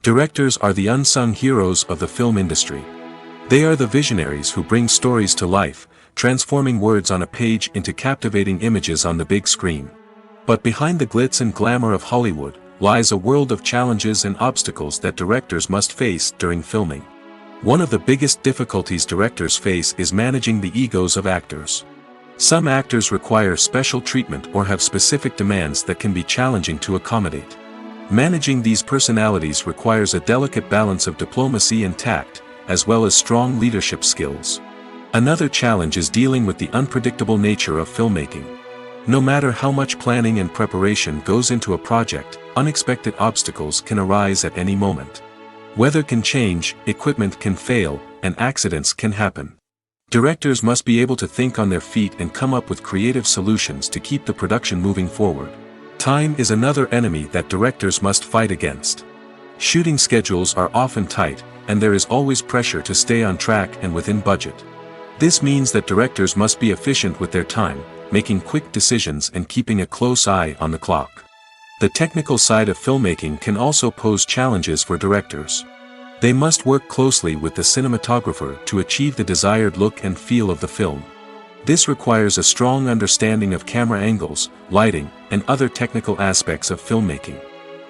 Speaker 1: Directors are the unsung heroes of the film industry. They are the visionaries who bring stories to life, transforming words on a page into captivating images on the big screen. But behind the glitz and glamour of Hollywood, lies a world of challenges and obstacles that directors must face during filming. One of the biggest difficulties directors face is managing the egos of actors. Some actors require special treatment or have specific demands that can be challenging to accommodate. Managing these personalities requires a delicate balance of diplomacy and tact, as well as strong leadership skills. Another challenge is dealing with the unpredictable nature of filmmaking. No matter how much planning and preparation goes into a project, unexpected obstacles can arise at any moment. Weather can change, equipment can fail, and accidents can happen. Directors must be able to think on their feet and come up with creative solutions to keep the production moving forward. Time is another enemy that directors must fight against. Shooting schedules are often tight, and there is always pressure to stay on track and within budget. This means that directors must be efficient with their time, making quick decisions and keeping a close eye on the clock. The technical side of filmmaking can also pose challenges for directors. They must work closely with the cinematographer to achieve the desired look and feel of the film. This requires a strong understanding of camera angles, lighting, and other technical aspects of filmmaking.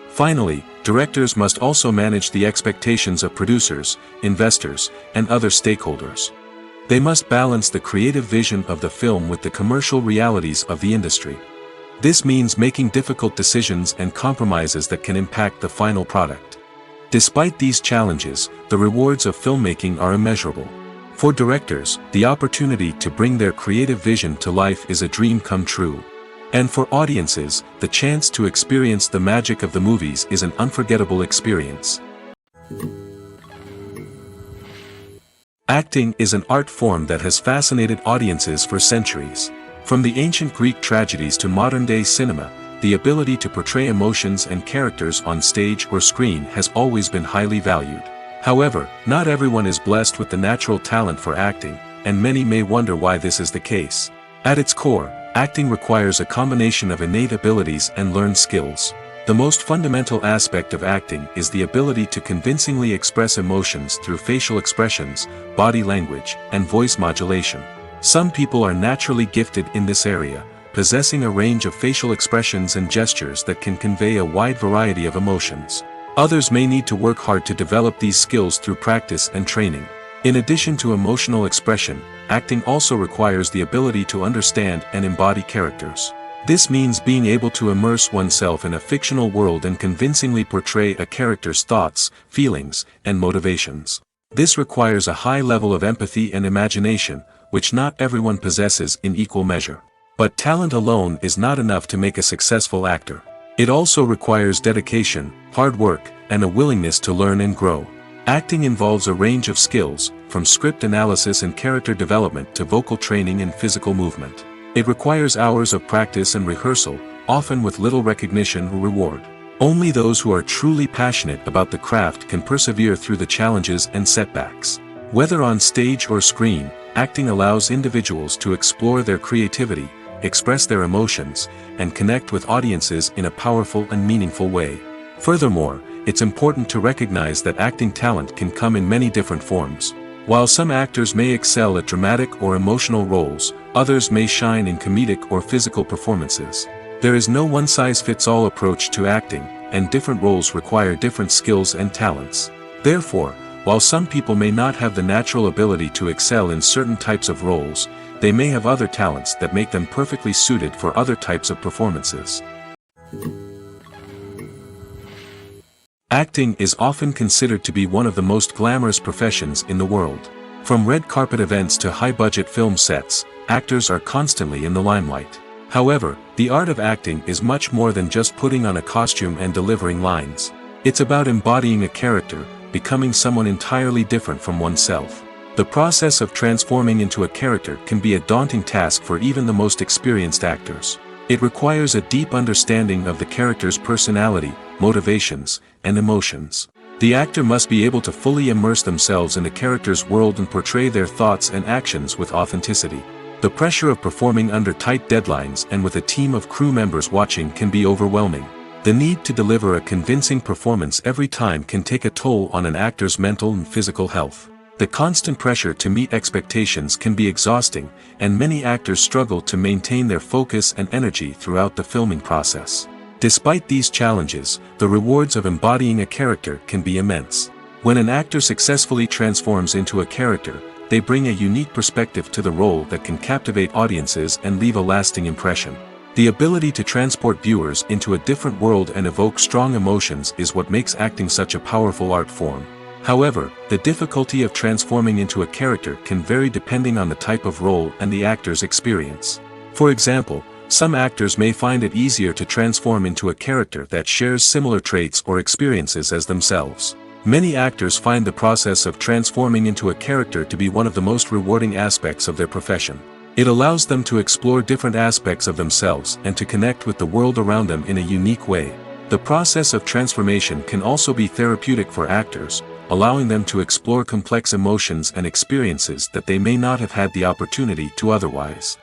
Speaker 1: Finally, directors must also manage the expectations of producers, investors, and other stakeholders. They must balance the creative vision of the film with the commercial realities of the industry. This means making difficult decisions and compromises that can impact the final product. Despite these challenges, the rewards of filmmaking are immeasurable. For directors, the opportunity to bring their creative vision to life is a dream come true. And for audiences, the chance to experience the magic of the movies is an unforgettable experience. Acting is an art form that has fascinated audiences for centuries. From the ancient Greek tragedies to modern-day cinema, the ability to portray emotions and characters on stage or screen has always been highly valued. However, not everyone is blessed with the natural talent for acting, and many may wonder why this is the case. At its core, acting requires a combination of innate abilities and learned skills. The most fundamental aspect of acting is the ability to convincingly express emotions through facial expressions, body language, and voice modulation. Some people are naturally gifted in this area, possessing a range of facial expressions and gestures that can convey a wide variety of emotions. Others may need to work hard to develop these skills through practice and training. In addition to emotional expression, acting also requires the ability to understand and embody characters. This means being able to immerse oneself in a fictional world and convincingly portray a character's thoughts, feelings, and motivations. This requires a high level of empathy and imagination, which not everyone possesses in equal measure. But talent alone is not enough to make a successful actor. It also requires dedication, hard work, and a willingness to learn and grow. Acting involves a range of skills, from script analysis and character development to vocal training and physical movement. It requires hours of practice and rehearsal, often with little recognition or reward. Only those who are truly passionate about the craft can persevere through the challenges and setbacks. Whether on stage or screen, acting allows individuals to explore their creativity, express their emotions, and connect with audiences in a powerful and meaningful way. Furthermore, it's important to recognize that acting talent can come in many different forms. While some actors may excel at dramatic or emotional roles, others may shine in comedic or physical performances. There is no one-size-fits-all approach to acting, and different roles require different skills and talents. Therefore, while some people may not have the natural ability to excel in certain types of roles, they may have other talents that make them perfectly suited for other types of performances. Acting is often considered to be one of the most glamorous professions in the world. From red carpet events to high-budget film sets, actors are constantly in the limelight. However, the art of acting is much more than just putting on a costume and delivering lines. It's about embodying a character, becoming someone entirely different from oneself. The process of transforming into a character can be a daunting task for even the most experienced actors. It requires a deep understanding of the character's personality, motivations, and emotions. The actor must be able to fully immerse themselves in the character's world and portray their thoughts and actions with authenticity. The pressure of performing under tight deadlines and with a team of crew members watching can be overwhelming. The need to deliver a convincing performance every time can take a toll on an actor's mental and physical health. The constant pressure to meet expectations can be exhausting, and many actors struggle to maintain their focus and energy throughout the filming process. Despite these challenges, the rewards of embodying a character can be immense. When an actor successfully transforms into a character, they bring a unique perspective to the role that can captivate audiences and leave a lasting impression. The ability to transport viewers into a different world and evoke strong emotions is what makes acting such a powerful art form. However, the difficulty of transforming into a character can vary depending on the type of role and the actor's experience. For example, some actors may find it easier to transform into a character that shares similar traits or experiences as themselves. Many actors find the process of transforming into a character to be one of the most rewarding aspects of their profession. It allows them to explore different aspects of themselves and to connect with the world around them in a unique way. The process of transformation can also be therapeutic for actors, allowing them to explore complex emotions and experiences that they may not have had the opportunity to otherwise.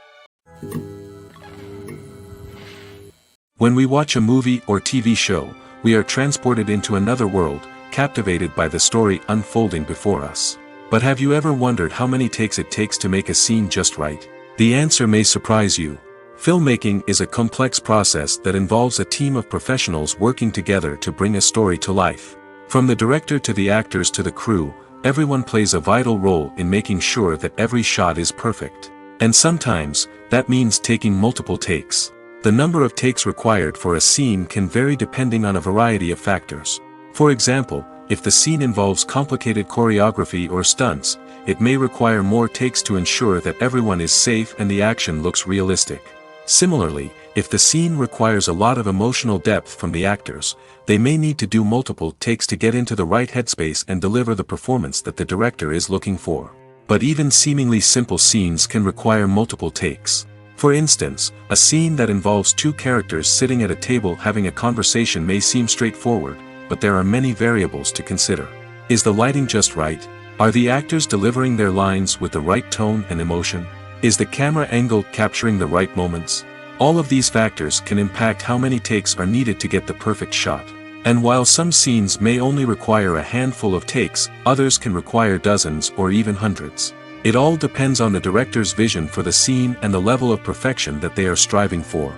Speaker 1: When we watch a movie or TV show, we are transported into another world, captivated by the story unfolding before us. But have you ever wondered how many takes it takes to make a scene just right? The answer may surprise you. Filmmaking is a complex process that involves a team of professionals working together to bring a story to life. From the director to the actors to the crew, everyone plays a vital role in making sure that every shot is perfect. And sometimes, that means taking multiple takes. The number of takes required for a scene can vary depending on a variety of factors. For example, if the scene involves complicated choreography or stunts, it may require more takes to ensure that everyone is safe and the action looks realistic. Similarly, if the scene requires a lot of emotional depth from the actors, they may need to do multiple takes to get into the right headspace and deliver the performance that the director is looking for. But even seemingly simple scenes can require multiple takes. For instance, a scene that involves two characters sitting at a table having a conversation may seem straightforward, but there are many variables to consider. Is the lighting just right? Are the actors delivering their lines with the right tone and emotion? Is the camera angle capturing the right moments? All of these factors can impact how many takes are needed to get the perfect shot. And while some scenes may only require a handful of takes, others can require dozens or even hundreds. It all depends on the director's vision for the scene and the level of perfection that they are striving for.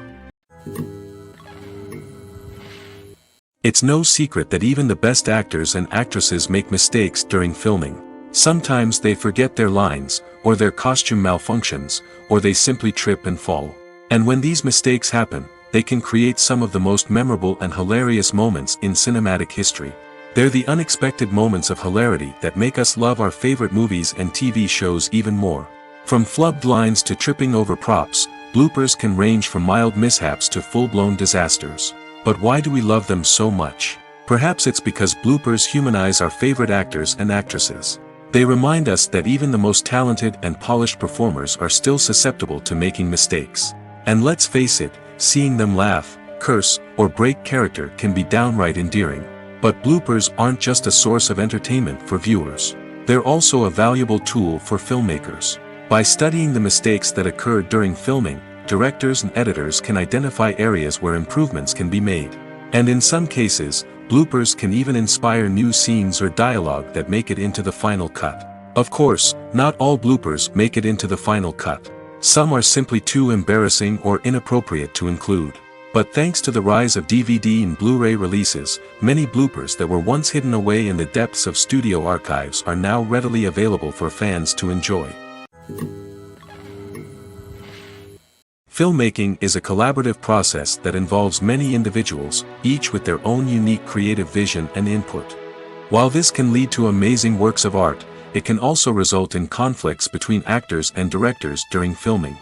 Speaker 1: It's no secret that even the best actors and actresses make mistakes during filming. Sometimes they forget their lines, or their costume malfunctions, or they simply trip and fall. And when these mistakes happen, they can create some of the most memorable and hilarious moments in cinematic history. They're the unexpected moments of hilarity that make us love our favorite movies and TV shows even more. From flubbed lines to tripping over props, bloopers can range from mild mishaps to full-blown disasters. But why do we love them so much? Perhaps it's because bloopers humanize our favorite actors and actresses. They remind us that even the most talented and polished performers are still susceptible to making mistakes. And let's face it, seeing them laugh, curse, or break character can be downright endearing. But bloopers aren't just a source of entertainment for viewers. They're also a valuable tool for filmmakers. By studying the mistakes that occurred during filming, directors and editors can identify areas where improvements can be made. And in some cases, bloopers can even inspire new scenes or dialogue that make it into the final cut. Of course, not all bloopers make it into the final cut. Some are simply too embarrassing or inappropriate to include. But thanks to the rise of DVD and Blu-ray releases, many bloopers that were once hidden away in the depths of studio archives are now readily available for fans to enjoy. Filmmaking is a collaborative process that involves many individuals, each with their own unique creative vision and input. While this can lead to amazing works of art, it can also result in conflicts between actors and directors during filming.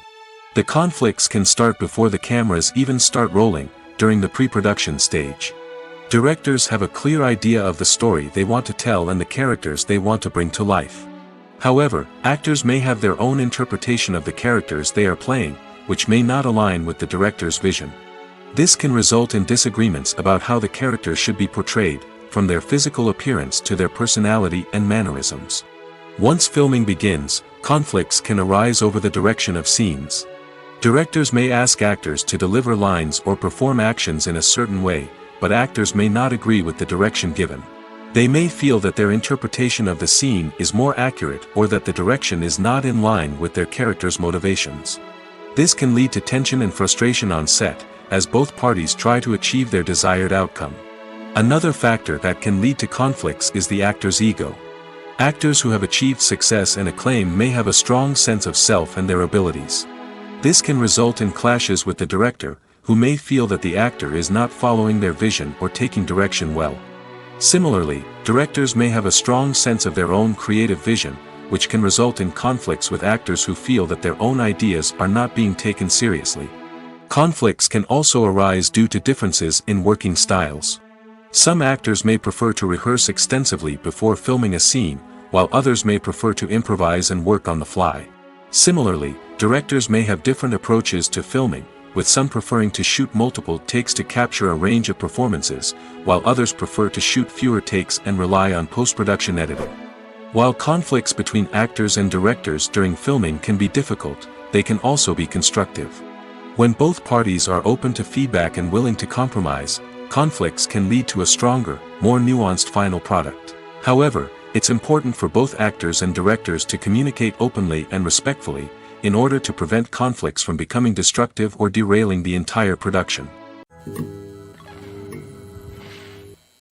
Speaker 1: The conflicts can start before the cameras even start rolling, during the pre-production stage. Directors have a clear idea of the story they want to tell and the characters they want to bring to life. However, actors may have their own interpretation of the characters they are playing, which may not align with the director's vision. This can result in disagreements about how the characters should be portrayed, from their physical appearance to their personality and mannerisms. Once filming begins, conflicts can arise over the direction of scenes. Directors may ask actors to deliver lines or perform actions in a certain way, but actors may not agree with the direction given. They may feel that their interpretation of the scene is more accurate or that the direction is not in line with their character's motivations. This can lead to tension and frustration on set, as both parties try to achieve their desired outcome. Another factor that can lead to conflicts is the actor's ego. Actors who have achieved success and acclaim may have a strong sense of self and their abilities. This can result in clashes with the director, who may feel that the actor is not following their vision or taking direction well. Similarly, directors may have a strong sense of their own creative vision, which can result in conflicts with actors who feel that their own ideas are not being taken seriously. Conflicts can also arise due to differences in working styles. Some actors may prefer to rehearse extensively before filming a scene, while others may prefer to improvise and work on the fly. Similarly, directors may have different approaches to filming, with some preferring to shoot multiple takes to capture a range of performances, while others prefer to shoot fewer takes and rely on post-production editing. While conflicts between actors and directors during filming can be difficult, they can also be constructive. When both parties are open to feedback and willing to compromise, conflicts can lead to a stronger, more nuanced final product. However, it's important for both actors and directors to communicate openly and respectfully, in order to prevent conflicts from becoming destructive or derailing the entire production.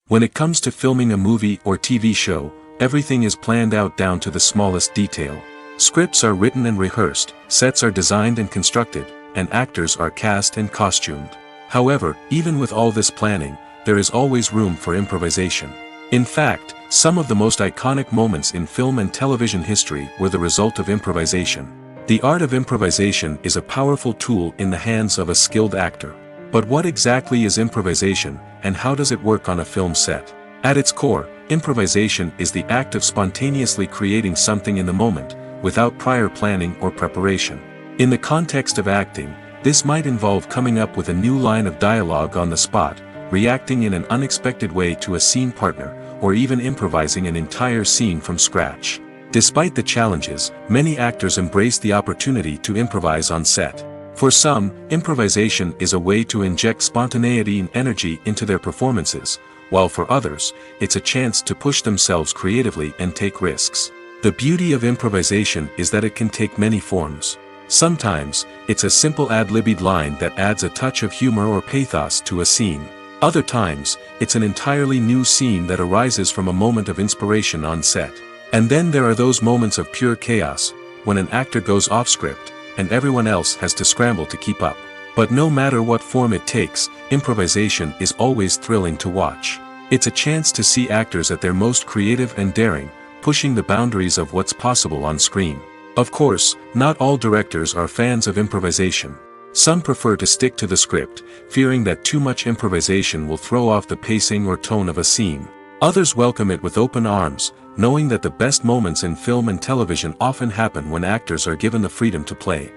Speaker 1: When it comes to filming a movie or TV show, everything is planned out down to the smallest detail. Scripts are written and rehearsed, sets are designed and constructed, and actors are cast and costumed. However, even with all this planning, there is always room for improvisation. In fact, some of the most iconic moments in film and television history were the result of improvisation. The art of improvisation is a powerful tool in the hands of a skilled actor. But what exactly is improvisation, and how does it work on a film set? At its core, improvisation is the act of spontaneously creating something in the moment, without prior planning or preparation. In the context of acting, this might involve coming up with a new line of dialogue on the spot, reacting in an unexpected way to a scene partner, or even improvising an entire scene from scratch. Despite the challenges, many actors embrace the opportunity to improvise on set. For some, improvisation is a way to inject spontaneity and energy into their performances, while for others, it's a chance to push themselves creatively and take risks. The beauty of improvisation is that it can take many forms. Sometimes, it's a simple ad-libbed line that adds a touch of humor or pathos to a scene. Other times, it's an entirely new scene that arises from a moment of inspiration on set. And then there are those moments of pure chaos, when an actor goes off script, and everyone else has to scramble to keep up. But no matter what form it takes, improvisation is always thrilling to watch. It's a chance to see actors at their most creative and daring, pushing the boundaries of what's possible on screen. Of course, not all directors are fans of improvisation. Some prefer to stick to the script, fearing that too much improvisation will throw off the pacing or tone of a scene. Others welcome it with open arms, knowing that the best moments in film and television often happen when actors are given the freedom to play.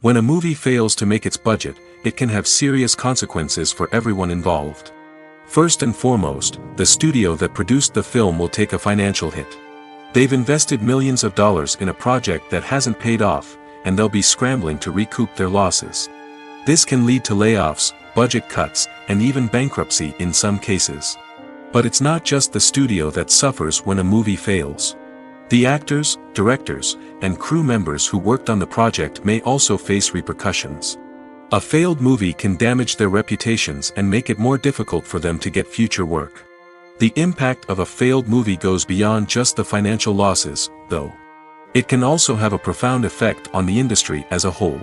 Speaker 1: When a movie fails to make its budget, it can have serious consequences for everyone involved. First and foremost, the studio that produced the film will take a financial hit. They've invested millions of dollars in a project that hasn't paid off, and they'll be scrambling to recoup their losses. This can lead to layoffs, budget cuts, and even bankruptcy in some cases. But it's not just the studio that suffers when a movie fails. The actors, directors, and crew members who worked on the project may also face repercussions. A failed movie can damage their reputations and make it more difficult for them to get future work. The impact of a failed movie goes beyond just the financial losses, though. It can also have a profound effect on the industry as a whole.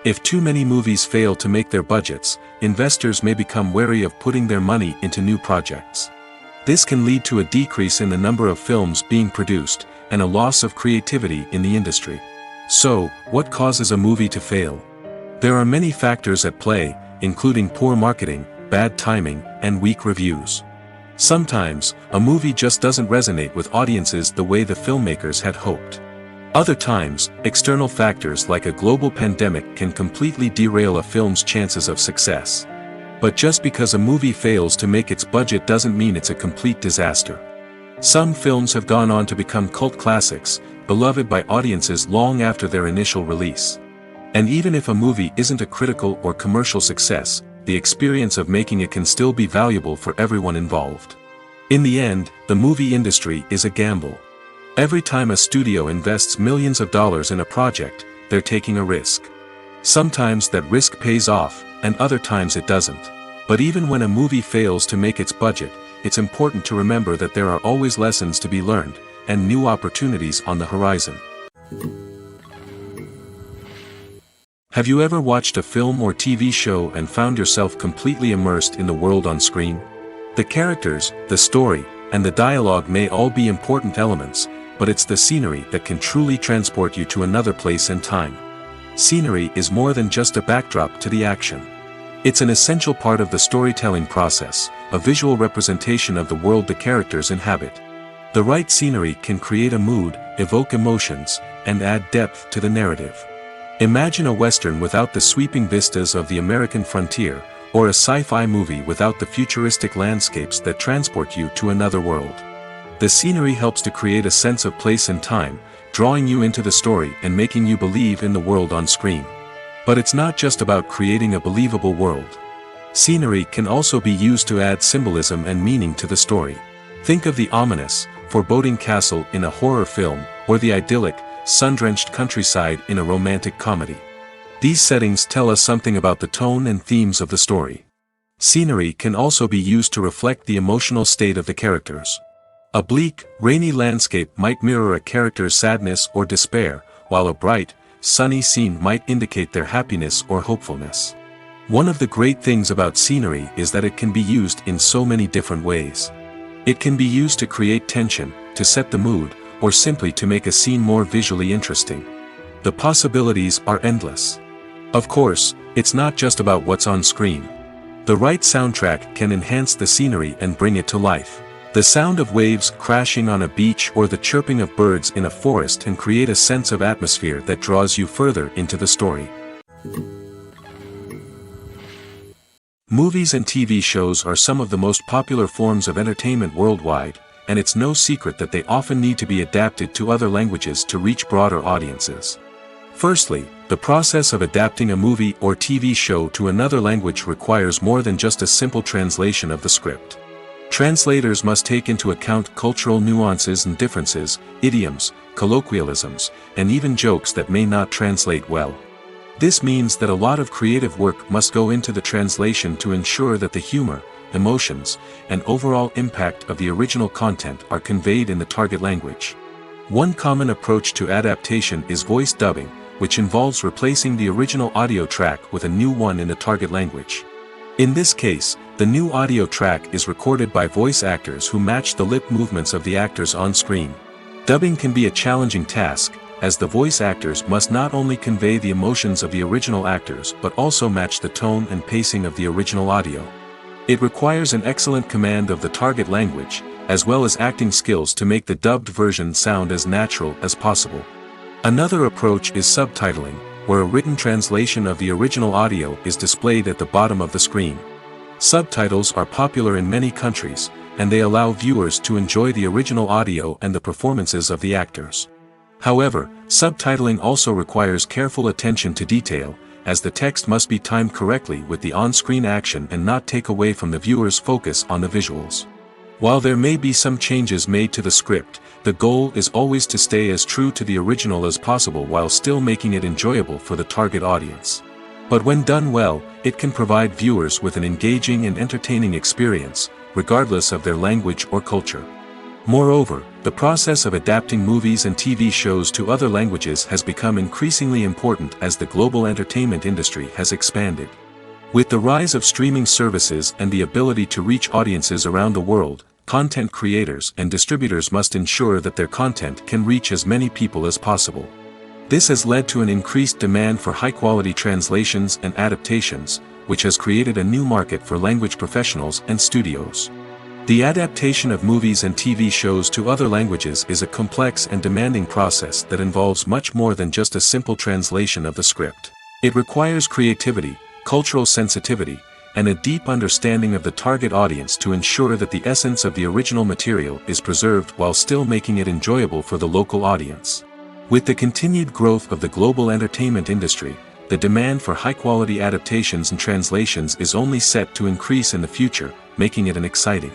Speaker 1: If too many movies fail to make their budgets, investors may become wary of putting their money into new projects. This can lead to a decrease in the number of films being produced, and a loss of creativity in the industry. So, what causes a movie to fail? There are many factors at play, including poor marketing, bad timing, and weak reviews. Sometimes, a movie just doesn't resonate with audiences the way the filmmakers had hoped. Other times, external factors like a global pandemic can completely derail a film's chances of success. But just because a movie fails to make its budget doesn't mean it's a complete disaster. Some films have gone on to become cult classics, beloved by audiences long after their initial release. And even if a movie isn't a critical or commercial success, the experience of making it can still be valuable for everyone involved. In the end, the movie industry is a gamble. Every time a studio invests millions of dollars in a project, they're taking a risk. Sometimes that risk pays off, and other times it doesn't. But even when a movie fails to make its budget, it's important to remember that there are always lessons to be learned, and new opportunities on the horizon. Have you ever watched a film or TV show and found yourself completely immersed in the world on screen? The characters, the story, and the dialogue may all be important elements, but it's the scenery that can truly transport you to another place and time. Scenery is more than just a backdrop to the action. It's an essential part of the storytelling process, a visual representation of the world the characters inhabit. The right scenery can create a mood, evoke emotions, and add depth to the narrative. Imagine a Western without the sweeping vistas of the American frontier, or a sci-fi movie without the futuristic landscapes that transport you to another world. The scenery helps to create a sense of place and time, drawing you into the story and making you believe in the world on screen. But it's not just about creating a believable world. Scenery can also be used to add symbolism and meaning to the story. Think of the ominous, foreboding castle in a horror film, or the idyllic, sun-drenched countryside in a romantic comedy. These settings tell us something about the tone and themes of the story. Scenery can also be used to reflect the emotional state of the characters. A bleak, rainy landscape might mirror a character's sadness or despair, while a bright, sunny scene might indicate their happiness or hopefulness. One of the great things about scenery is that it can be used in so many different ways. It can be used to create tension, to set the mood, or simply to make a scene more visually interesting. The possibilities are endless. Of course, it's not just about what's on screen. The right soundtrack can enhance the scenery and bring it to life. The sound of waves crashing on a beach or the chirping of birds in a forest can create a sense of atmosphere that draws you further into the story. Movies and TV shows are some of the most popular forms of entertainment worldwide, and it's no secret that they often need to be adapted to other languages to reach broader audiences. Firstly, the process of adapting a movie or TV show to another language requires more than just a simple translation of the script. Translators must take into account cultural nuances and differences, idioms, colloquialisms, and even jokes that may not translate well. This means that a lot of creative work must go into the translation to ensure that the humor, emotions, and overall impact of the original content are conveyed in the target language. One common approach to adaptation is voice dubbing, which involves replacing the original audio track with a new one in the target language. In this case, the new audio track is recorded by voice actors who match the lip movements of the actors on screen. Dubbing can be a challenging task, as the voice actors must not only convey the emotions of the original actors but also match the tone and pacing of the original audio. It requires an excellent command of the target language, as well as acting skills to make the dubbed version sound as natural as possible. Another approach is subtitling, where a written translation of the original audio is displayed at the bottom of the screen. Subtitles are popular in many countries, and they allow viewers to enjoy the original audio and the performances of the actors. However, subtitling also requires careful attention to detail, as the text must be timed correctly with the on-screen action and not take away from the viewer's focus on the visuals. While there may be some changes made to the script, the goal is always to stay as true to the original as possible while still making it enjoyable for the target audience. But when done well, it can provide viewers with an engaging and entertaining experience, regardless of their language or culture. Moreover, the process of adapting movies and TV shows to other languages has become increasingly important as the global entertainment industry has expanded. With the rise of streaming services and the ability to reach audiences around the world, content creators and distributors must ensure that their content can reach as many people as possible. This has led to an increased demand for high-quality translations and adaptations, which has created a new market for language professionals and studios. The adaptation of movies and TV shows to other languages is a complex and demanding process that involves much more than just a simple translation of the script. It requires creativity, cultural sensitivity, and a deep understanding of the target audience to ensure that the essence of the original material is preserved while still making it enjoyable for the local audience. With the continued growth of the global entertainment industry, the demand for high-quality adaptations and translations is only set to increase in the future, making it an exciting